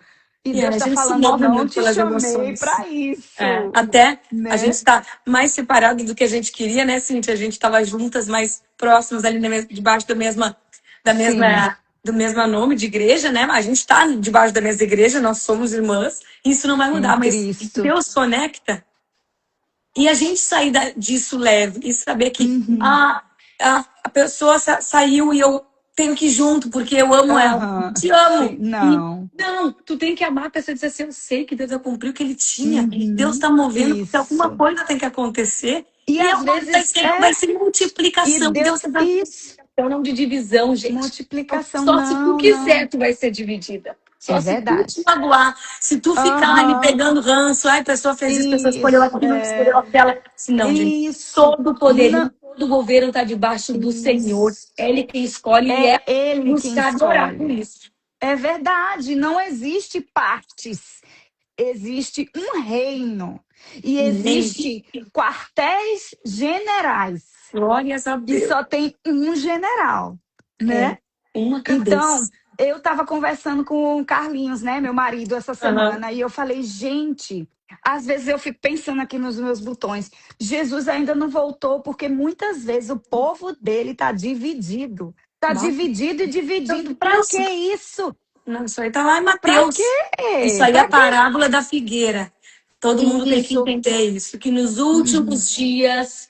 E E Deus a está gente se falando, eu move não muito te pelas chamei emoções. para É, isso, até a gente né? está mais separado do que a gente queria, né, Cintia? A gente estava juntas, mais próximas ali debaixo da Sim, mesma, do mesmo nome de igreja, né? A gente está debaixo da mesma igreja, nós somos irmãs, isso não vai em mudar, mas Cristo. Deus conecta e a gente sair disso leve e saber que Uhum. a pessoa saiu e eu tenho que ir junto porque eu amo ela. Aham. Te Sim, amo. E não. não, tu tem que amar a pessoa e dizer assim, eu sei que Deus vai cumprir o que ele tinha. Deus Uhum. está movendo porque alguma Isso. coisa tem que acontecer. E E às agora vezes vai ser e multiplicação. Deus, Deus está dando isso, multiplicação, não de divisão, gente. multiplicação, Só se tu não, quiser, não. tu vai ser dividida. É Só se tu te verdade. magoar, se tu ficar ali Aham. pegando ranço, ai, a pessoa fez isso, a pessoa escolheu Isso, aquilo, escolheu aquela. Se não, gente, isso. todo o poder, Não, todo o governo está debaixo do Senhor. isso. É Ele quem escolhe e é É Ele quem buscar adorar por escolhe. isso. É verdade. Não existe partes. Existe um reino. E Amém. existe quartéis generais. Glórias a E Deus. só tem um general, É, né? uma Então, cabeça. eu estava conversando com o Carlinhos, né, meu marido, essa Aham. semana, e eu falei, gente, às vezes eu fico pensando aqui nos meus botões, Jesus ainda não voltou, porque muitas vezes o povo dele está dividido. Está Bom, dividido e meu dividindo. Para Deus. que isso? Não, isso aí tá lá em Para Mateus. Isso quê? aí é a Para quê? parábola da figueira. Todo mundo tem que Isso. entender isso, que nos Uhum, últimos dias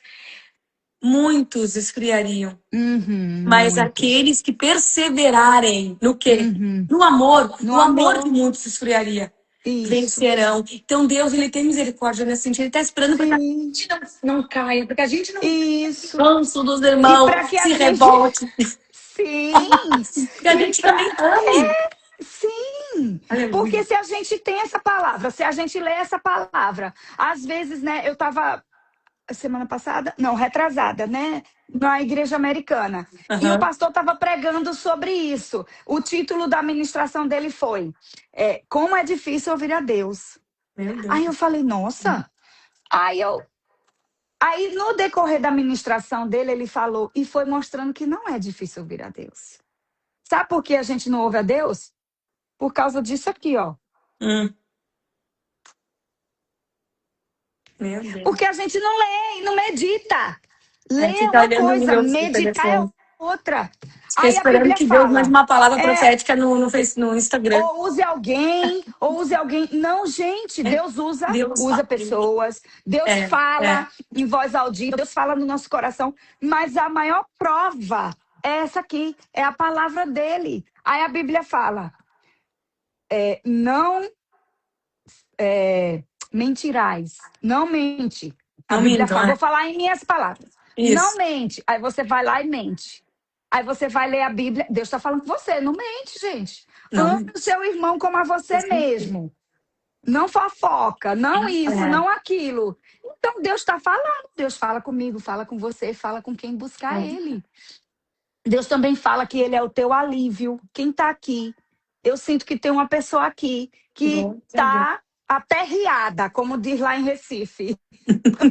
muitos esfriariam, mas muitos. aqueles que perseverarem no quê? Uhum. No amor, No o amor de amor. muitos esfriaria. Isso. Vencerão. Então Deus, ele tem misericórdia nesse sentido. Ele está esperando para que a Sim. gente não caia, para que a gente não Isso. canso dos E para irmãos, que a se gente. revolte, Sim. que a E gente também ame. sim, porque Aleluia. se a gente tem essa palavra, se a gente lê essa palavra, às vezes, né, eu estava semana passada, não, retrasada, né, na igreja americana, e o Aham. pastor estava pregando sobre isso. O título da ministração dele foi Como é difícil ouvir a Deus. Meu Deus. Aí eu falei, nossa. Aí eu, aí no decorrer da ministração dele, ele falou e foi mostrando que não é difícil ouvir a Deus. Sabe por que a gente não ouve a Deus? por causa disso aqui, ó. Meu Deus. Porque a gente não lê e não medita. Ler é Fica uma olhando coisa, o meditar é telefone. outra. Fica Aí a esperando Bíblia que Deus mande fala, uma palavra profética no Instagram. ou use alguém, ou use alguém. Não, gente, É, Deus usa, Deus usa fala. pessoas, Deus É, fala é. em voz audível, Deus fala no nosso coração, mas a maior prova é essa aqui, é a palavra dele. Aí a Bíblia fala, não mentirás, não mente. A Não Bíblia mintam, fala, é. vou falar em minhas palavras, não Isso. mente. Aí você vai lá e mente. Aí você vai ler a Bíblia, Deus está falando com você, não mente, gente. Não Ame o mente. seu irmão como a você mesmo. Não fofoca, não isso, É, não aquilo. Então Deus está falando. Deus fala comigo, fala com você, fala com quem buscar é. Ele. Deus também fala que Ele é o teu alívio. Quem está aqui? Eu sinto que tem uma pessoa aqui que Glória a Deus. está aperreada, como diz lá em Recife.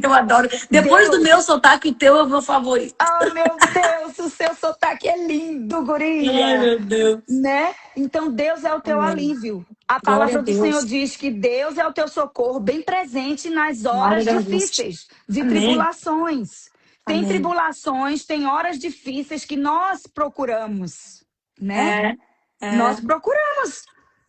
Eu adoro. Depois do meu Deus, sotaque, o teu é o meu favorito. oh meu Deus, o seu sotaque é lindo, Ai, guria. meu Deus. Né? Então Deus é o teu Amém. alívio. A Glória a palavra do Senhor Deus. diz que Deus é o teu socorro, bem presente nas Na hora horas da angústia. difíceis, de Amém. tribulações. Tem Amém. tribulações, tem horas difíceis que nós procuramos, né? É, é. Nós procuramos,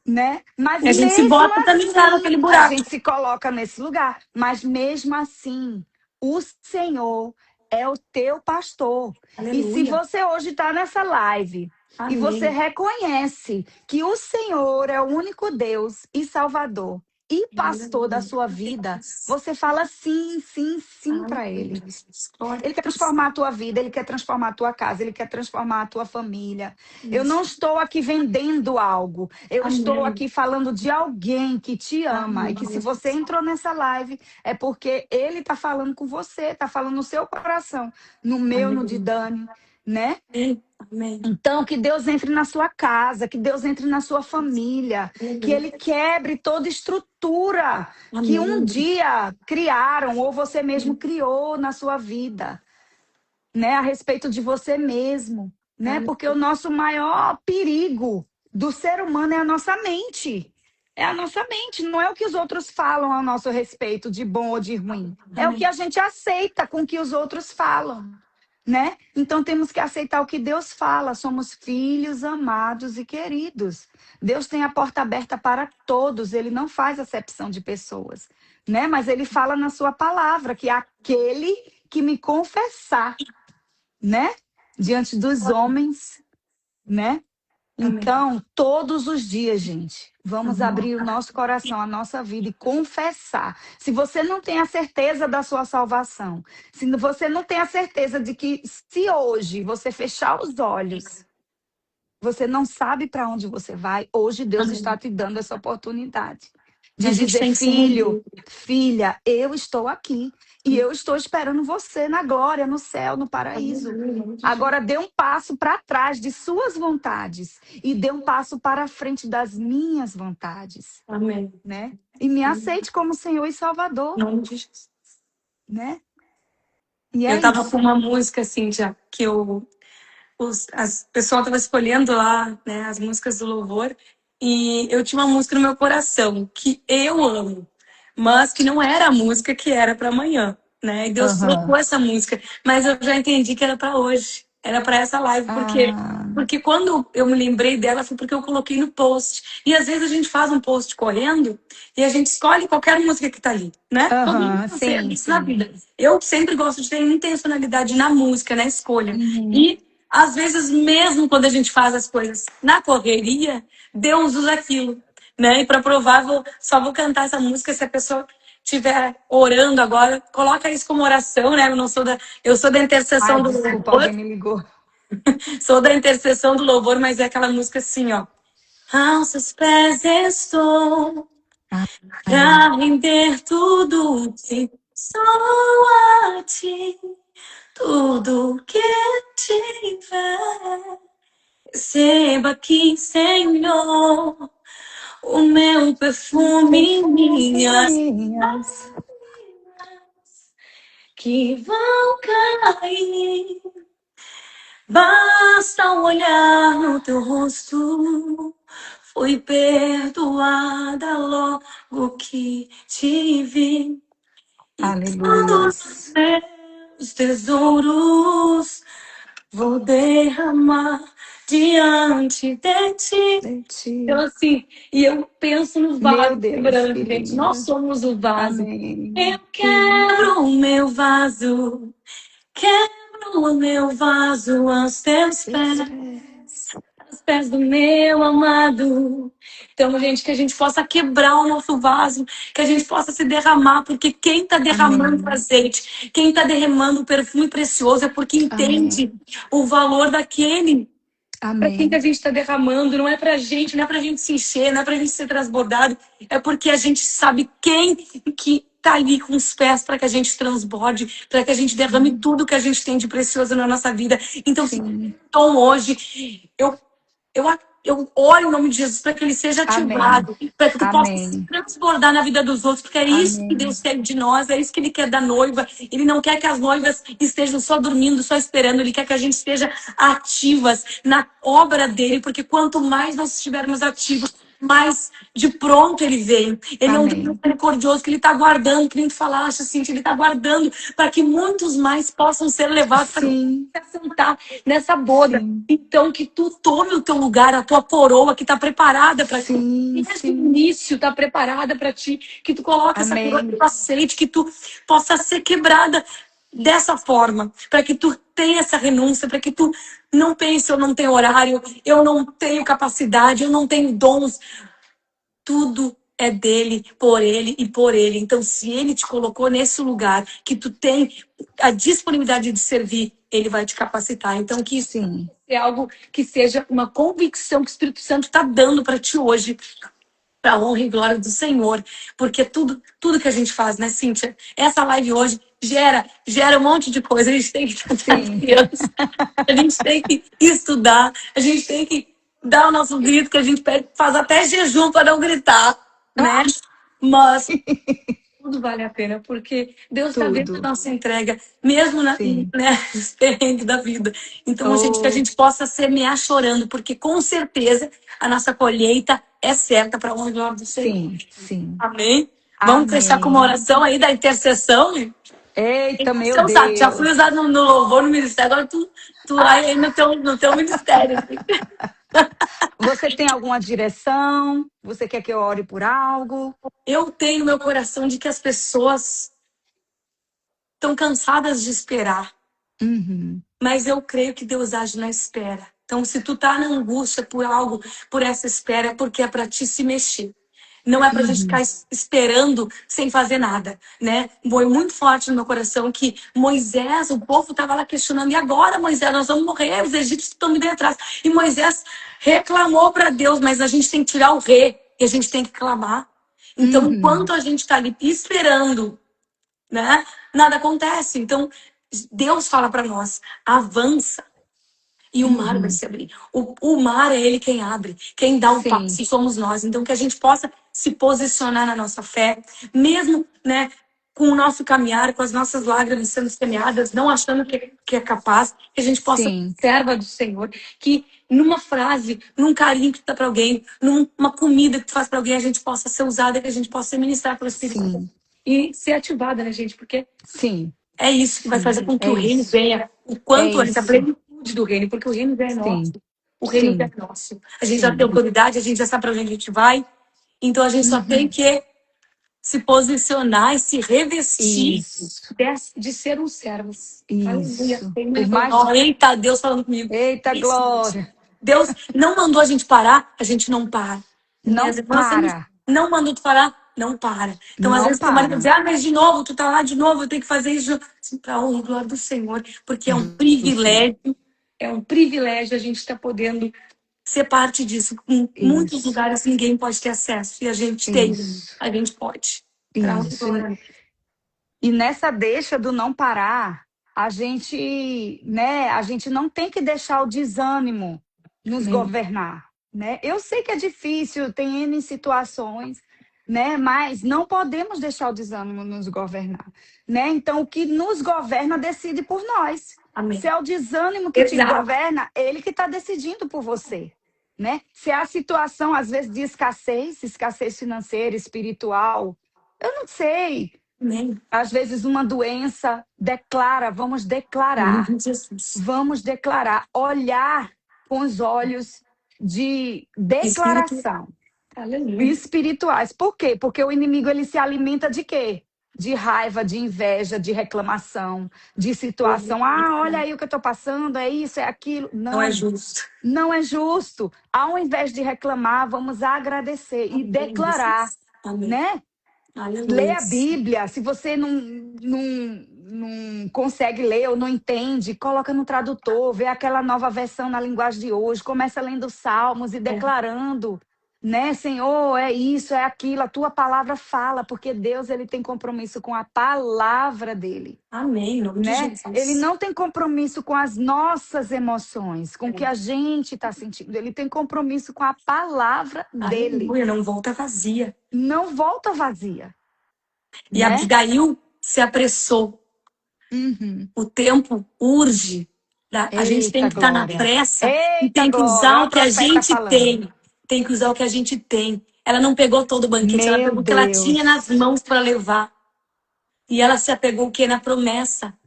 né? Mas E a gente se mesmo bota também lá assim, naquele a buraco. gente se coloca nesse lugar. Mas mesmo assim, o Senhor é o teu pastor. E se Aleluia. você hoje está nessa live e você Amém. reconhece que o Senhor é o único Deus e Salvador e pastor da Aleluia. sua vida, você fala sim, sim, sim para Aleluia, Ele. Jesus. Glória Ele quer a Deus. transformar a tua vida, ele quer transformar a tua casa, ele quer transformar a tua família. Eu não Isso. estou aqui vendendo algo, eu estou Amém. aqui falando de alguém que te ama e Amém, que se você Jesus. entrou nessa live é porque ele está falando com você, está falando no seu coração, no meu, no de Amém. Dani, né? Amém. Amém. Então, que Deus entre na sua casa, que Deus entre na sua família, que Ele Aleluia. quebre toda estrutura que um Amém. dia criaram ou você mesmo criou na sua vida, né, a respeito de você mesmo, né? Amém. Porque o nosso maior perigo do ser humano é a nossa mente. É a nossa mente, não é o que os outros falam a nosso respeito de bom ou de ruim. É o que Amém. a gente aceita com o que os outros falam, né? Então temos que aceitar o que Deus fala. Somos filhos amados e queridos. Deus tem a porta aberta para todos, ele não faz acepção de pessoas, né? Mas ele fala na sua palavra que aquele que me confessar, né? Diante dos homens, né? Amém. Então, todos os dias, gente, vamos Amém. abrir o nosso coração, a nossa vida e confessar. Se você não tem a certeza da sua salvação, se você não tem a certeza de que se hoje você fechar os olhos, você não sabe para onde você vai, hoje Deus está Amém. te dando essa oportunidade E a de gente dizer, tem que se filho, render. filha, eu estou aqui e eu estou esperando você na glória, no céu, no paraíso. Aleluia, em nome de Jesus. Agora dê um passo para trás de suas vontades e dê um passo para a frente das minhas vontades, Amém. né? E me aceite como Senhor e Salvador, Em nome de Jesus. né? E Eu é tava com isso. uma música, assim, já que as pessoas estavam escolhendo lá, né, as músicas do louvor, e eu tinha uma música no meu coração que eu amo, mas que não era a música que era para amanhã, né? E Deus trocou Aham. essa música, mas eu já entendi que era para hoje, era para essa live, porque Ah, porque quando eu me lembrei dela foi porque eu coloquei no post. E às vezes a gente faz um post correndo e a gente escolhe qualquer música que tá ali, né? Todo mundo aham, faz sim, isso na sim. vida. Eu sempre gosto de ter intencionalidade na música, na escolha. Uhum. E às vezes, mesmo quando a gente faz as coisas na correria, Deus usa aquilo, né? E para provar, só vou cantar essa música se a pessoa estiver orando agora. Coloca isso como oração, né? Eu sou da Ai, intercessão do desculpa, louvor, alguém me ligou. sou da intercessão do louvor, mas é aquela música assim, ó. Aos seus pés estou, Ah, pra render tudo que sou a ti, tudo que tiver. Receba aqui, Senhor, o meu um perfume, perfume minhas minhas. que vão cair. Basta um olhar no teu rosto, Fui perdoada logo que te vi. E todos os Aleluias. meus tesouros vou derramar diante de ti. De Então, ti. assim, e eu penso no Meu vaso Deus, quebrando, que gente. Nós lindo. somos o vaso. Eu Amém. quebro o meu vaso, quebro o meu vaso aos teus Teus pés, pés. aos pés do meu amado. Então, gente, que a gente possa quebrar o nosso vaso, que a gente possa se derramar, porque quem está derramando Amém. azeite, quem está derramando o perfume precioso é porque entende Amém. o valor daquele. Para quem que a Amém. gente está derramando, não é para gente, não é para gente se encher, não é para gente ser transbordado, é porque a gente sabe quem que tá ali com os pés para que a gente transborde, para que a gente derrame Sim. tudo que a gente tem de precioso na nossa vida. Então, se Sim. tom hoje, eu, eu oro em nome de Jesus para que ele seja Amém. ativado, para que tu possa se Amém. transbordar na vida dos outros, porque é isso que Amém. Deus quer de nós, é isso que ele quer da noiva. Ele não quer que as noivas estejam só dormindo, só esperando, ele quer que a gente esteja ativas na obra dele, porque quanto mais nós estivermos ativos, mais de pronto ele vem. Ele é um Deus Amém. misericordioso que ele está aguardando, que nem tu falaste, assim, ele está aguardando para que muitos mais possam ser levados para Sim. sentar nessa boda. Sim. Então, que tu tome o teu lugar, a tua coroa que está preparada para ti. Sim. Desde o Sim. início está preparada para ti. Que tu coloque essa coroa Amém. no aceite, que tu possa ser quebrada dessa forma. Para que tu tenha essa renúncia, para que tu não pense, eu não tenho horário, eu não tenho capacidade, eu não tenho dons. Tudo é dele, por ele e por ele. Então, se ele te colocou nesse lugar que tu tem a disponibilidade de servir, ele vai te capacitar. Então, que isso Sim. é algo que seja uma convicção que o Espírito Santo está dando para ti hoje, para a honra e glória do Senhor. Porque tudo que a gente faz, né, Cíntia? Essa live hoje gera um monte de coisa. A gente tem que tratar as Sim. crianças, a gente tem que estudar, a gente tem que dar o nosso grito, que a gente pede, faz até jejum para não gritar, né? Ah, Mas tudo vale a pena, porque Deus está vendo a tudo. nossa entrega, mesmo Sim. né, nos perrengues da vida. Então, gente, que a Oh, gente possa semear chorando, porque com certeza a nossa colheita é certa para a honra e glória do Senhor. sim. Sim. Amém? Vamos fechar com uma Amém. oração aí da intercessão? Eita, meu Intercessão, sabe? Já fui Deus. usado no louvor, no ministério, agora tu aí no teu ministério. Você tem alguma direção? Você quer que eu ore por algo? Eu tenho no meu coração de que as pessoas estão cansadas de esperar. Uhum. Mas eu creio que Deus age na espera. Então, se tu tá na angústia por algo, por essa espera, é porque é para ti se mexer. Não é pra gente ficar Uhum. esperando sem fazer nada, né? Foi muito forte no meu coração que Moisés, o povo tava lá questionando, e agora, Moisés, nós vamos morrer, os egípcios estão vindo atrás. E Moisés reclamou para Deus, mas a gente tem que tirar o rei e a gente tem que clamar. Então, Uhum. enquanto a gente tá ali esperando, né? Nada acontece. Então, Deus fala para nós: avança e o mar vai Uhum. se abrir. O mar é ele quem abre, quem dá o Sim. passo somos nós. Então, que a gente possa se posicionar na nossa fé, mesmo, né? Com o nosso caminhar, com as nossas lágrimas sendo semeadas, não achando que é capaz, que a gente possa ser Sim. serva do Senhor, que numa frase, num carinho que tu dá para alguém, numa comida que tu faz para alguém, a gente possa ser usada, que a gente possa ser ministrada pelo Espírito Santo Sim. e ser ativada, né, gente? Porque Sim. é isso que vai fazer Sim. com que É o reino isso. venha, o É quanto antes, a isso. plenitude do reino, porque o reino já é nosso. Sim. O reino já Sim. é nosso. A gente já tem Sim. autoridade, a gente já sabe para onde a gente vai. Então a gente só tem Uhum. que se posicionar e se revestir Isso. de ser um servo. Aleluia. Isso. Tem uma Por mais. irmã, eita, Deus falando comigo. Eita Isso. glória! Deus não mandou a gente parar, a gente não para. Não Minhas irmãs sempre para. não mandou tu parar, não para. Então, às Não vezes, teu marido diz, para. ah, mas de novo, tu tá lá de novo, eu tenho que fazer isso. Assim, para honra e glória do Senhor, porque Do Senhor. é um privilégio a gente estar podendo ser parte disso. Em muitos Isso. lugares ninguém pode ter acesso, e a gente tem, Isso. a gente pode. Para honra e Isso. glória. E nessa deixa do não parar, a gente não tem que deixar o desânimo nos Amém. governar, né? Eu sei que é difícil, tem N situações, né? Mas não podemos deixar o desânimo nos governar, né? Então, o que nos governa decide por nós. Se Amém. é o desânimo que te Exato. governa, ele que está decidindo por você, né? Se a situação, às vezes, de escassez financeira, espiritual, eu não sei. Amém. Às vezes, uma doença, vamos declarar. Jesus. Vamos declarar, olhar com os olhos de Espírito. declaração Aleluia. espirituais. Por quê? Porque o inimigo ele se alimenta de quê? De raiva, de inveja, de reclamação, de situação. Ah, olha aí o que eu estou passando, é isso, é aquilo. Não é Não, justo. não é justo. Ao invés de reclamar, vamos agradecer e Amém, declarar, Jesus. Amém. né? Lê Aleluia. a Bíblia. Se você não consegue ler ou não entende, coloca no tradutor, vê aquela nova versão na linguagem de hoje, começa lendo Salmos e declarando, né? Senhor, é isso, é aquilo, a tua palavra fala, porque Deus ele tem compromisso com a palavra dele. Amém, em nome de Né? Ele Jesus. não tem compromisso com as nossas emoções, com o que a gente está sentindo. Ele tem compromisso com a palavra dele. Aleluia, não volta vazia. Não volta vazia, E né? Abigail se apressou. Uhum. O tempo urge. A gente tem Eita que estar na glória. pressa e Eita tem que glória. usar Olha o o que a profeta gente falando. tem. Tem que usar o que a gente tem. Ela não pegou todo o banquete, ela Meu pegou o que ela tinha nas Deus. mãos para levar. E ela se apegou o quê? Na promessa.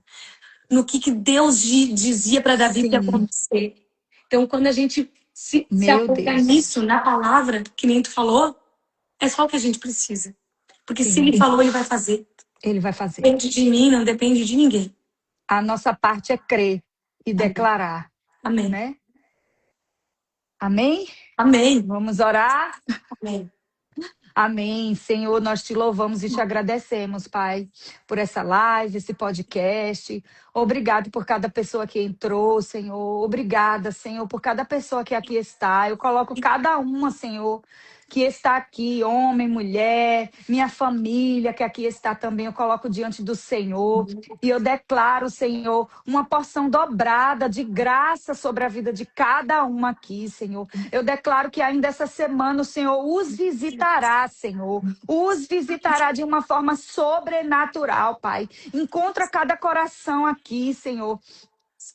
No que Deus dizia para Davi que ia Sim. acontecer. Então, quando a gente se Meu apoia nisso, Deus. na palavra, que nem tu falou, é só o que a gente precisa. Porque se ele Sim. falou, ele vai fazer. Ele vai fazer. Depende de mim, não depende de ninguém. A nossa parte é crer e declarar, Amém. né? Amém? Amém. Vamos orar? Amém. Amém. Senhor, nós te louvamos e te agradecemos, Pai, por essa live, esse podcast. Obrigado por cada pessoa que entrou, Senhor. Obrigada, Senhor, por cada pessoa que aqui está. Eu coloco cada uma, Senhor, que está aqui, homem, mulher, minha família que aqui está também, eu coloco diante do Senhor. E eu declaro, Senhor, uma porção dobrada de graça sobre a vida de cada uma aqui, Senhor. Eu declaro que ainda essa semana o Senhor os visitará, Senhor. Os visitará de uma forma sobrenatural, Pai. Encontra cada coração aqui, Senhor.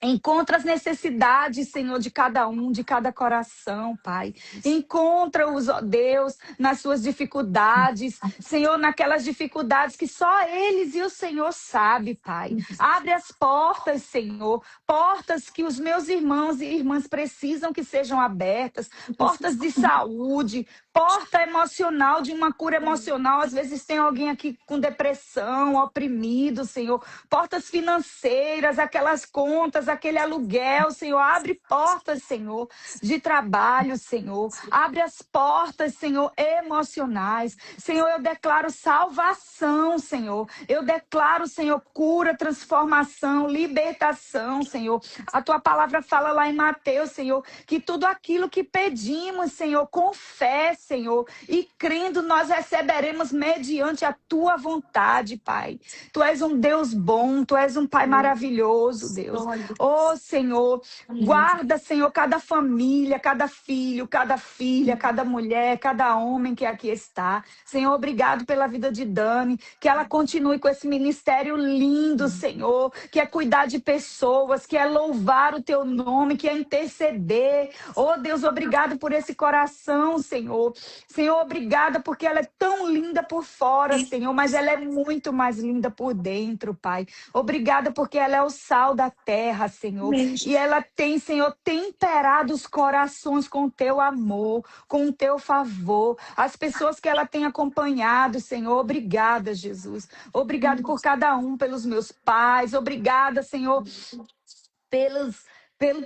Encontra as necessidades, Senhor, de cada um, de cada coração, Pai. Encontra-os, ó Deus, nas suas dificuldades. Senhor, naquelas dificuldades que só eles e o Senhor sabe, Pai. Abre as portas, Senhor. Portas que os meus irmãos e irmãs precisam que sejam abertas. Portas de saúde, porta emocional, de uma cura emocional. Às vezes tem alguém aqui com depressão, oprimido, Senhor. Portas financeiras, aquelas contas, aquele aluguel, Senhor. Abre portas, Senhor, de trabalho, Senhor. Abre as portas, Senhor, emocionais. Senhor, eu declaro salvação, Senhor. Eu declaro, Senhor, cura, transformação, libertação, Senhor. A tua palavra fala lá em Mateus, Senhor, que tudo aquilo que pedimos, Senhor, com fé, Senhor, e crendo nós receberemos mediante a tua vontade, Pai. Tu és um Deus bom, tu és um Pai maravilhoso, Deus. Oh, Senhor, guarda, Senhor, cada família, cada filho, cada filha, cada mulher, cada homem que aqui está. Senhor, obrigado pela vida de Dani, que ela continue com esse ministério lindo, Senhor, que é cuidar de pessoas, que é louvar o teu nome, que é interceder. Oh, Deus, obrigado por esse coração, Senhor. Senhor, obrigada porque ela é tão linda por fora, Senhor, mas ela é muito mais linda por dentro, Pai. Obrigada porque ela é o sal da terra, Senhor. E ela tem, Senhor, temperado os corações com o teu amor, com o teu favor. As pessoas que ela tem acompanhado, Senhor, obrigada, Jesus. Obrigado por cada um, pelos meus pais. Obrigada, Senhor,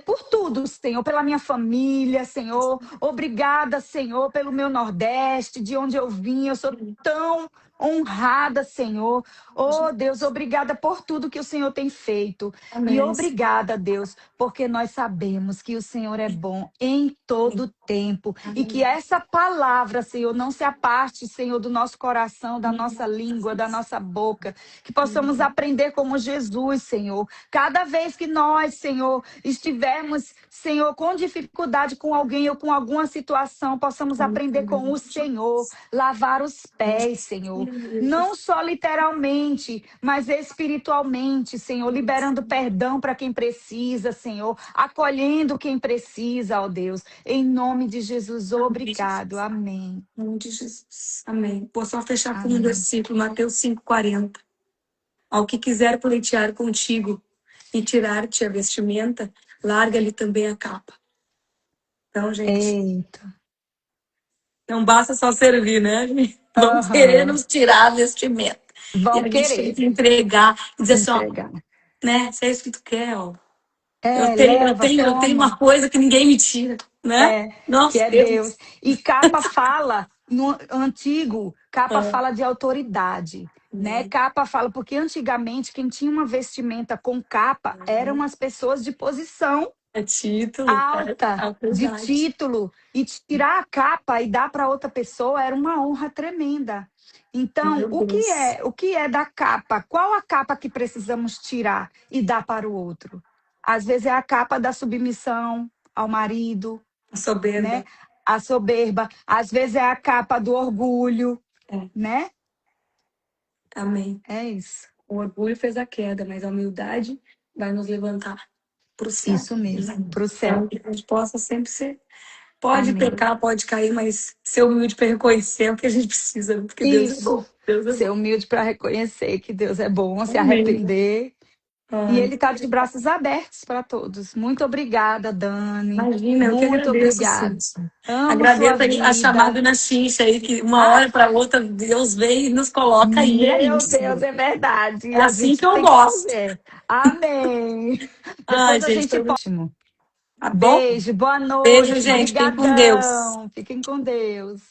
por tudo, Senhor, pela minha família, Senhor. Obrigada, Senhor, pelo meu Nordeste, de onde eu vim. Eu sou tão honrada, Senhor. Oh, Deus, obrigada por tudo que o Senhor tem feito. E obrigada, Deus, porque nós sabemos que o Senhor é bom em todo tempo. E que essa palavra, Senhor, não se aparte, Senhor, do nosso coração, da nossa língua, da nossa boca. Que possamos aprender como Jesus, Senhor. Cada vez que nós, Senhor, estivermos, Senhor, com dificuldade com alguém ou com alguma situação, possamos aprender com o Senhor, lavar os pés, Senhor, Não só literalmente, mas espiritualmente, Senhor, liberando perdão para quem precisa, Senhor, acolhendo quem precisa, ó Deus. Em nome de Jesus, Amém, obrigado. Jesus. Amém. Em nome de Jesus. Amém. Vou só fechar com um Amém. versículo, Mateus 5,40. Ao que quiser pleitear contigo e tirar-te a vestimenta, larga-lhe também a capa. Então, gente, Eita. não basta só servir, né? Vão querer Aham. nos tirar a vestimenta. E Vão a gente tem querer que entregar e dizer assim, ó, entregar. né? Se é isso que tu quer, ó. Eu É, tenho, eu leva, tenho, eu tenho uma toma. coisa que ninguém me tira, né? É, que Nossa, é Deus. Deus. E capa fala, no antigo, capa É, fala de autoridade, né? né? Capa fala, porque antigamente quem tinha uma vestimenta com capa eram as pessoas de posição É título, alta, é de verdade. título, e tirar a capa e dar para outra pessoa era uma honra tremenda. Então, Meu o Deus. o que é da capa? Qual a capa que precisamos tirar e dar para o outro? Às vezes é a capa da submissão ao marido, A soberba. né? A soberba, às vezes é a capa do orgulho, É, né? amém. É isso. O orgulho fez a queda, mas a humildade vai nos levantar para o céu. Isso mesmo, para o Então, céu. que a gente possa sempre ser. Pode Amém. pecar, pode cair, mas ser humilde para reconhecer é o que a gente precisa, porque Deus é Isso. bom. Deus é Ser bom. humilde para reconhecer que Deus é bom, se Amém. arrepender. E Ai, Ele está de braços abertos para todos. Muito obrigada, Dani. imagina, eu que Muito agradeço, obrigada. Cíntia. Amo sua Agradeço aí a chamada vida. na Xincha aí, que uma Ah, hora para outra Deus vem e nos coloca aí, é meu isso. Deus, é verdade. É E a assim que gente eu tem que gosto. fazer. Amém. Ai, Depois a gente, gente foi pode. tá bom? Beijo, boa Beijo, noite. gente. Fiquem com Deus. Brigadão. Fiquem com Deus.